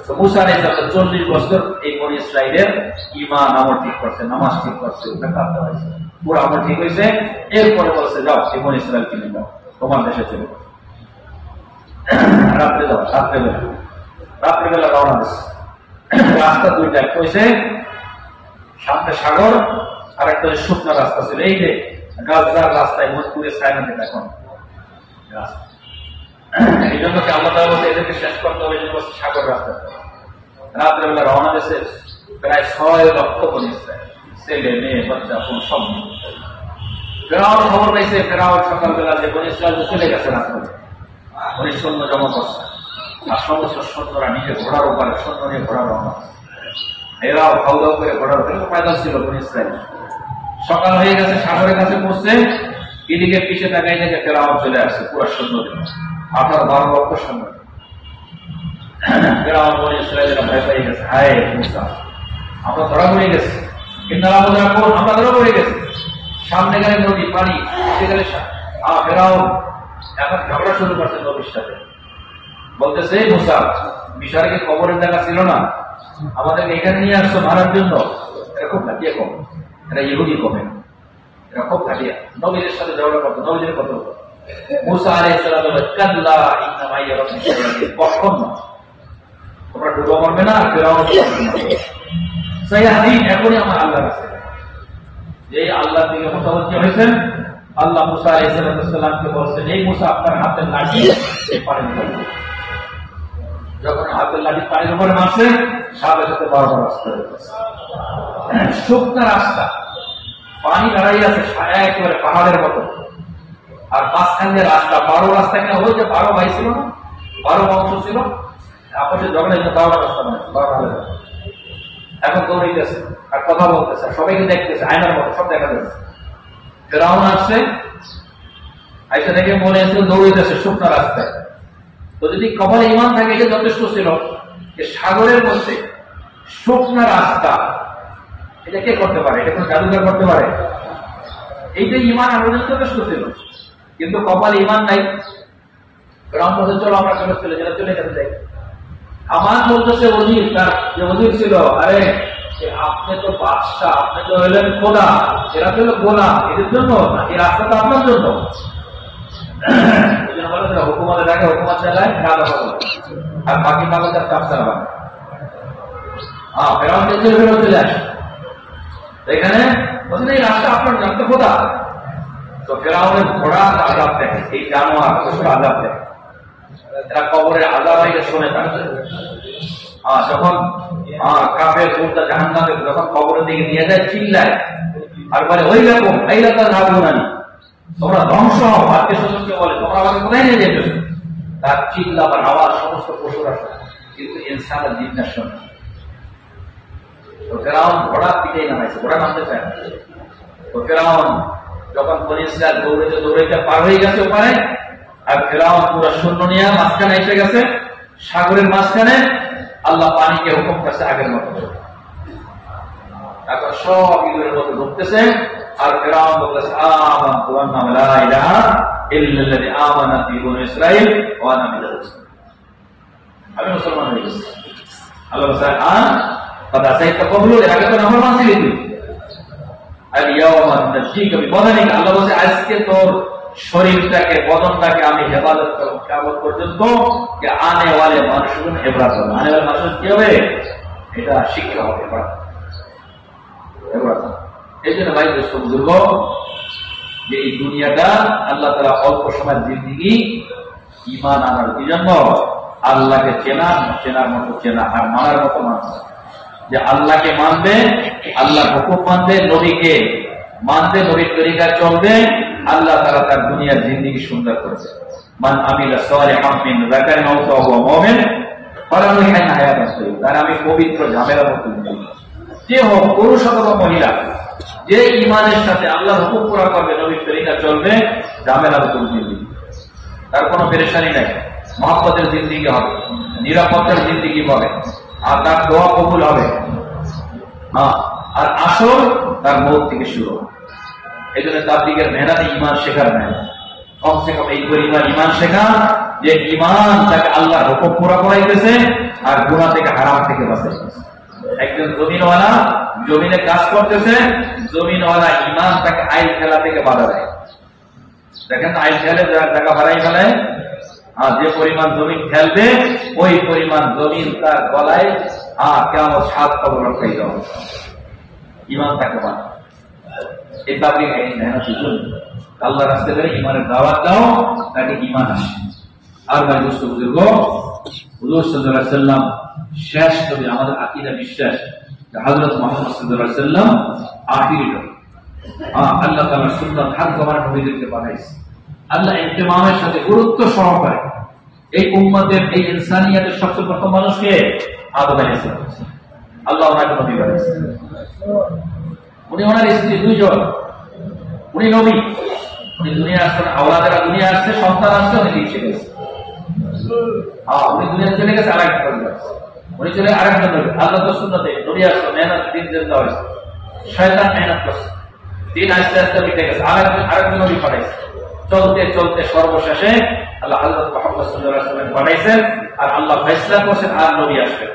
Speaker 2: তো মুসা আলাইহিস সালাম 40 বছর এই বনী ইসরাঈলের ঈমান আমল ঠিক করছে, নামাজ ঠিক করছে, যাকাত দিয়েছে, পুরো আমল ঠিক হয়েছে। এরপরে বলছে যাও এই বনী ইসরাঈলকে নিয়ে যাও, তোমার দেশে চলে যাও। রাত্রে যাও, রাত্রেবেলা রওনা দিচ্ছে। রাস্তা দুইটা, একটা হয়েছে সামনে সাগর, আর একটা শুকনো রাস্তা ছিল। এই যে গাছদার রাস্তায় মজপুরে ছায়না থেকে এখন রাস্তা। এই জন্য কি আল্লাহ তাআলা বলতে এদেরকে শেষ করতে হবে, সাগর রাস্তা। রাত্রেবেলা রওনা দিয়েছে প্রায় 6 লক্ষ বনী ইসরাঈল, ছেলে মেয়ে বাচ্চা কোন সব। ফেরাউন খবর পাইছে, ফেরাউন সকালবেলা যে বনী ইসরাঈল চলে গেছে রাত্রে, উনি সৈন্য জমা করছে, আর সমস্ত সৈন্যরা নিজে ঘোড়ার উপরে সৈন্য নিয়ে ঘোড়া রওনা। এরাও খাওয়া দাওয়া করে ঘোড়ার উপরে পয়দা ছিল বনী ইসরাঈল। সকাল হয়ে গেছে, সাগরের কাছে পৌঁছছে, এদিকে পিছে তাকাই থেকে ফেরাউন চলে আসছে পুরো সৈন্য দিয়ে, 12 লক্ষ সৈন্য। ফেরাউন বনী ইসরাঈলেরা ভয় পেয়ে গেছে, হায় মুসা আমরা ধরা পড়ে গেছি, কিন্তু আমরা ধরা পড়ে গেছি। সামনে গেলে নদী, পানি, গেলে ফেরাউন এখন ঝগড়া শুরু করছে নবীর সাথে। বলতেছে মুসা, মিশরকে কবরের জায়গা ছিল না, আমাদেরকে এখানে নিয়ে আসছো মারার জন্য। এটা খুব ঘাটিয়া কম, এটা ইহুদি কমে, এটা খুব ঘাটিয়া। নবীদের সাথে ঝগড়া করতো, নবীদের কত মুসা আলাইহিস সালাম বলে কাল্লা ইন্না মাইয়া রাব্বি সায়াহদিন, কখন না তোমরা ডুবে মরবে না, ফেরাউন সায়াহদিন, এখনই আমার আল্লাহর কাছে। যে আল্লাহ থেকে মুতাওয়াজ্জিহ হয়েছেন, আল্লাহ মুসা আলাইহিস সালামকে বলছেন, এই মুসা আপনার হাতের লাঠি পানির উপরে, যখন হাতের লাঠি পানির উপরে মারছে সাথে সাথে 12 রাস্তা শুকনা রাস্তা, পানি দাঁড়াই আছে একেবারে পাহাড়ের মতো, আর মাঝখানে রাস্তা 12 রাস্তা। কেন ওই যে 12 ভাই ছিল না, 12 বংশ ছিল, আপসে ঝগড়া 12 রাস্তা মানে 12 এখন দৌড়াইতেছে আর কথা বলতেছে, সবাইকে দেখতেছে, আয়নার মতো সব দেখা যাচ্ছে। ফেরাউন আসছে, আইসা দেখে মনে আছে দৌড়াইতেছে শুকনা রাস্তায়। তো যদি কপালে ঈমান থাকে, এটা যথেষ্ট ছিল। সাগরের মধ্যে শুকনা রাস্তা, এটা কে করতে পারে? এটা কোন জাদুঘর করতে পারে? এইটা ঈমান আমাদের যথেষ্ট ছিল, কিন্তু কপালে ঈমান নাই। ফেরাউন বলছে চলো আমরা চলে যেটা চলে গেছে যাই। আমার বলতেছে ওজির, তার যে ওজির ছিল, আরে আপনি তো বাদশাহ, আপনি তো হলেন খোদা, এরা তো হলো গোলাম, এদের জন্য এই রাস্তাটা আপনার জন্য। হুকুমতের আগে হুকুমত চালায়, আর বাকি কাগজ আর চাপ চালাবে। ফেরাউন ফেরত চলে আসে, এখানে বলছেন এই রাস্তা আপনার জন্য, তো খোদা। তো ফেরাউনের ঘোড়া আজাব দেখে, এই জানোয়ার প্রচুর আজাব দেখে, এরা কবরের আজাব আগে শোনে। যখন কাফের মুর্দা জাহান্নামে যখন কবরের দিকে নিয়ে যায়, চিল্লায় আর বলে ওই রকম এই রাস্তা যাবো না, তোমরা ধ্বংস হও। আত্মীয় স্বজনকে বলে তোমরা আমাকে কোথায় নিয়ে যেতে, তার চিল্লাবার আওয়াজ সমস্ত পশুরা শোনে, কিন্তু ইনসান আর জিন্নাত শোনে। তো ফেরাউন ঘোড়া পিঠেই নামাইছে, ঘোড়া নামতে চায় না। তো ফেরাউন যখন বনী ইসরাঈল দৌড়াইতে পার হয়ে গেছে ওপারে, আর ফেরাউন পুরো সৈন্য নিয়ে মাঝখানে এসে গেছে, সাগরের মাঝখানে আল্লাহ পানিকে হুকুম করছে আগের মতো। এখন সব ইঁদুরের মতো ঢুকতেছে, আর ফেরাউন বলতেছে আমানতু আন্নাহু লা ইলাহা ইল্লাল্লাযী আমানাত বিহি বনু ইসরাঈল ওয়া আনা মিনাল মুসলিমিন, আমি মুসলমান হয়ে গেছি। আল্লাহ বলছে قد عصيت قبل, এর আগে তো নাফরমান ছিলি তুই। আল ইয়াওমা নাজিকা বিবদানিকা, আল্লাহ বলছে আজকে তোর শরীরটাকে বদনটাকে আমি হেফাজত করব কিয়ামত পর্যন্ত, যে আনে ওয়ালে মানুষগুলো হেফাজত হবে। আনে ওয়ালে মানুষ কি হবে? এটা শিক্ষা হবে। এই জন্য ভাই দোস্ত বুজুর্গ, যে এই দুনিয়াটা আল্লাহ তাআলা অল্প সময়ের জিন্দেগি ঈমান আনার জন্য, আল্লাহকে চেনার মতো চেনা আর মানার মতো মানবে। যে আল্লাহকে মানবে, আল্লাহর হুকুম মানবে, নবীকে মানবে, নবীর তরিকায় চলবে, আল্লাহ তাআলা তার দুনিয়ার জিন্দেগি সুন্দর করেছে। মান আমিলা সালিহান মিন যাকারিন আও উনসা ওয়া হুয়া মুমিন ফালানুহয়িন্নাহু হায়াতান তাইয়্যিবা। আর আমি পবিত্র ঝামেলা মুক্ত জিন্দেগি। যে হোক পুরুষ অথবা মহিলা, যে ঈমানের সাথে আল্লাহর হুকুম পুরা করবে, নবীর তরিকা চলবে, ঝামেলা মুক্ত জিন্দেগি, তার কোনো পেরেশানি নাই। মহব্বতের জিন্দেগি হবে, নিরাপত্তার জিন্দেগি হবে, আর তার দোয়া কবুল হবে। আর আসল তার মৌত থেকে শুরু হবে। এই জন্য তার দিকের মেহনতে ঈমান শেখার মেহনত, কমসে কম এই পরিমাণ ঈমান শেখা যে ঈমান তাকে আল্লাহর হুকুম পুরা করাইতেছে আর গুনাহ থেকে, হারাম থেকে বাঁচাইতেছে। একজন জমিনওয়ালা জমিনে কাজ করতেছে, জমিনওয়ালা ঈমান তাকে আইল খেলা থেকে বাধা দেয়। দেখেন আইল খেলে টাকা বাড়াই ফেলায়, আর যে পরিমাণ জমিন খেলবে ওই পরিমাণ জমিন তার গলায় কেমন 7 কবর রক্ষাই দেওয়া, ঈমান তাকে বাধা। এই তাকে মেহনতের জন্য আল্লাহ রাস্তায় করে ঈমানের দাওয়াত দাও, তাকে ঈমান আসে। আর ভাই দোস্ত বুজুর্গ, হুজুর সাল্লাল্লাহু আলাইহি ওয়াসাল্লাম শেষ নবী, আমাদের আকীদা বিশ্বাস যে হযরত মুহাম্মদ সাল্লাল্লাহু আলাইহি ওয়াসাল্লাম আখিরি নবী। আল্লাহ তাআলা সুন্নাত হার জমানার নবীদেরকে পাঠাইছে। আল্লাহ ইহতিমামের সাথে গুরুত্ব সহকারে এই উম্মতের, এই ইনসানিয়াতের সবচেয়ে প্রথম মানুষকে আদম আলাইহিস সালাম, আল্লাহ ওনাকে নবী বানাইছে। উনি ওনার স্ত্রী 2 জন, উনি নবী, উনি দুনিয়া আসছেন, আওলাদেরা দুনিয়া আসছে, সন্তান আসছে, উনি লিখে গেছে। উনি দুনিয়া চলে গেছে, আরেকটা নবী আসছে, উনি চলে আরেকটা নবী। আল্লাহ তো সুন্নতে নবী আসছে, মেহনত দিন দেওয়া হয়েছে, শয়তান মেহনত করছে, দিন আস্তে আস্তে মিটে গেছে, আরেকজন নবী পাঠাইছে। চলতে চলতে সর্বশেষে আল্লাহ হযরত মুহাম্মদ সাল্লাল্লাহু আলাইহি ওয়াসাল্লাম পাঠাইছেন, আর আল্লাহ ফয়সালা করেছেন আর নবী আসবেন।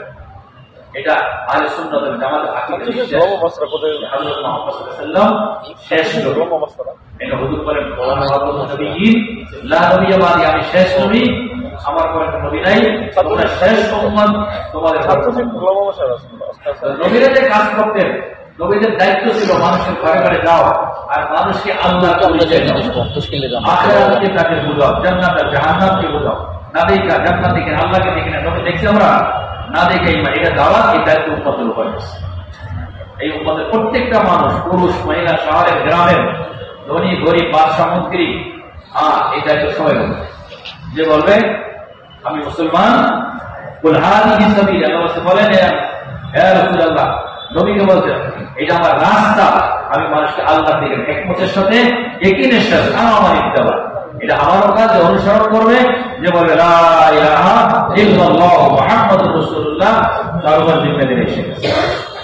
Speaker 2: এটা আহলে সুন্নাত ওয়াল জামাতের আকীদা বিশ্বাস। হযরত মুহাম্মদ সাল্লাল্লাহু আলাইহি ওয়াসাল্লাম শেষ নবী। এটা হুজুর বলেন, নবীয়িন লা নবিয়্যা বাদি, আমি শেষ নবী, আমার পরে কোনো নবী নাই, তোমরা শেষ উম্মত, তোমাদের নবীরা যে কাজ করতেন, নবীদের দায়িত্ব ছিল মানুষের ঘরে ঘরে যাও আর মানুষকে আল্লাহর পরিচয় দাও, আখিরাতকে তাদের বুঝাও, জান্নাত আর জাহান্নামকে বুঝাও। না দেখা জান্নাত দেখে, আল্লাহকে দেখে না, নবী দেখছি আমরা না দেখে ঈমান, এটা দাওয়াত, এই দায়িত্ব উম্মতের উপর আছে। এই উম্মতের প্রত্যেকটা মানুষ, পুরুষ মহিলা, শহরের গ্রামের, ধনী গরিব, বাদশা মন্ত্রী, এই দায়িত্ব সবাই বলবে। যে বলবে আমি মুসলমান, কুল হাযিহি সাবিল, আল্লাহ বলেন হে রাসূলুল্লাহ, নবীকে বলছেন এটা আমার রাস্তা, আমি মানুষকে আল্লাহর দিকে হিকমতের সাথে, ইয়াকিনের সাথে, আমার ইত্তেবা, এটা আমার কাজ অনুসরণ করবে। যে বলে লা ইলাহা ইল্লাল্লাহ মুহাম্মাদুর রাসূলুল্লাহ, তার উপর জিম্মেদারি এসে গেছে,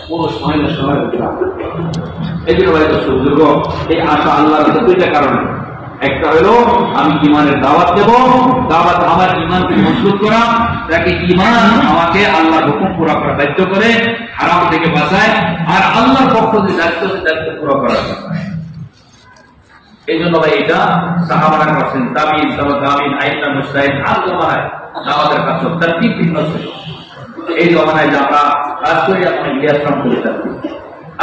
Speaker 2: পুরুষ মহিলা সবাই। এই জন্য ভাই বুজুর্গ, এই আশা আল্লাহর কাছে 2টা কারণে। একটা হলো আমি ঈমানের দাওয়াত দেব, দাওয়াত আমার ঈমানকে মজবুত করা, তাকে ঈমান আমাকে আল্লাহর হুকুম পুরা করার দায়িত্ব করে, হারাম থেকে বাঁচায়, আর আল্লাহর পক্ষ থেকে দায়িত্ব পুরা করার। এই জন্য ভাই এটা সাহাবারা করছেন, তাবিঈন, তাবিঈন, আইম্মা, মুজতাহিদ, আর জমানায় দাওয়াতের কাজ তারতিব ভিন্ন ছিল। এই জমানায় যে আমরা কাজ করি, আমরা ইলিয়াস রহমতুল্লাহ,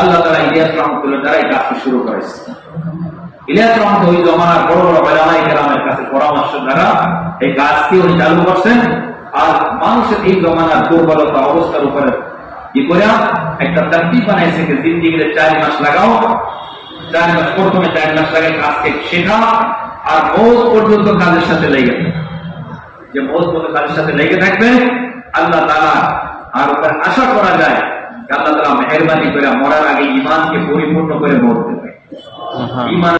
Speaker 2: আল্লাহ তাআলা ইলিয়াস রহমতুল্লাহ দ্বারা এই কাজটি শুরু করেছে। ইলিয়াস রহমতুল্লাহ ওই জমানার বড় বড় উলামায়ে কেরামের কাছে পরামর্শ দ্বারা এই কাজটি উনি চালু করছেন। আর মানুষের এই জমানার দুর্বলতা অবস্থার উপরে কি করে একটা তারতিব বানাইছে যে জিন্দেগিতে 4 মাস লাগাও, 4 মাস, প্রথমে 4 মাস লাগাই কাজকে শেখা, আর মওত পর্যন্ত কাজের সাথে লেগে থাকবে। যে মওত পর্যন্ত কাজের সাথে লেগে থাকবে, আল্লাহ তাআলা আর উপর আশা করা যায় আল্লাহ তাআলা মেহেরবানি করে মরার আগে ঈমানকে পরিপূর্ণ করে মরতে দেবে। ঈমান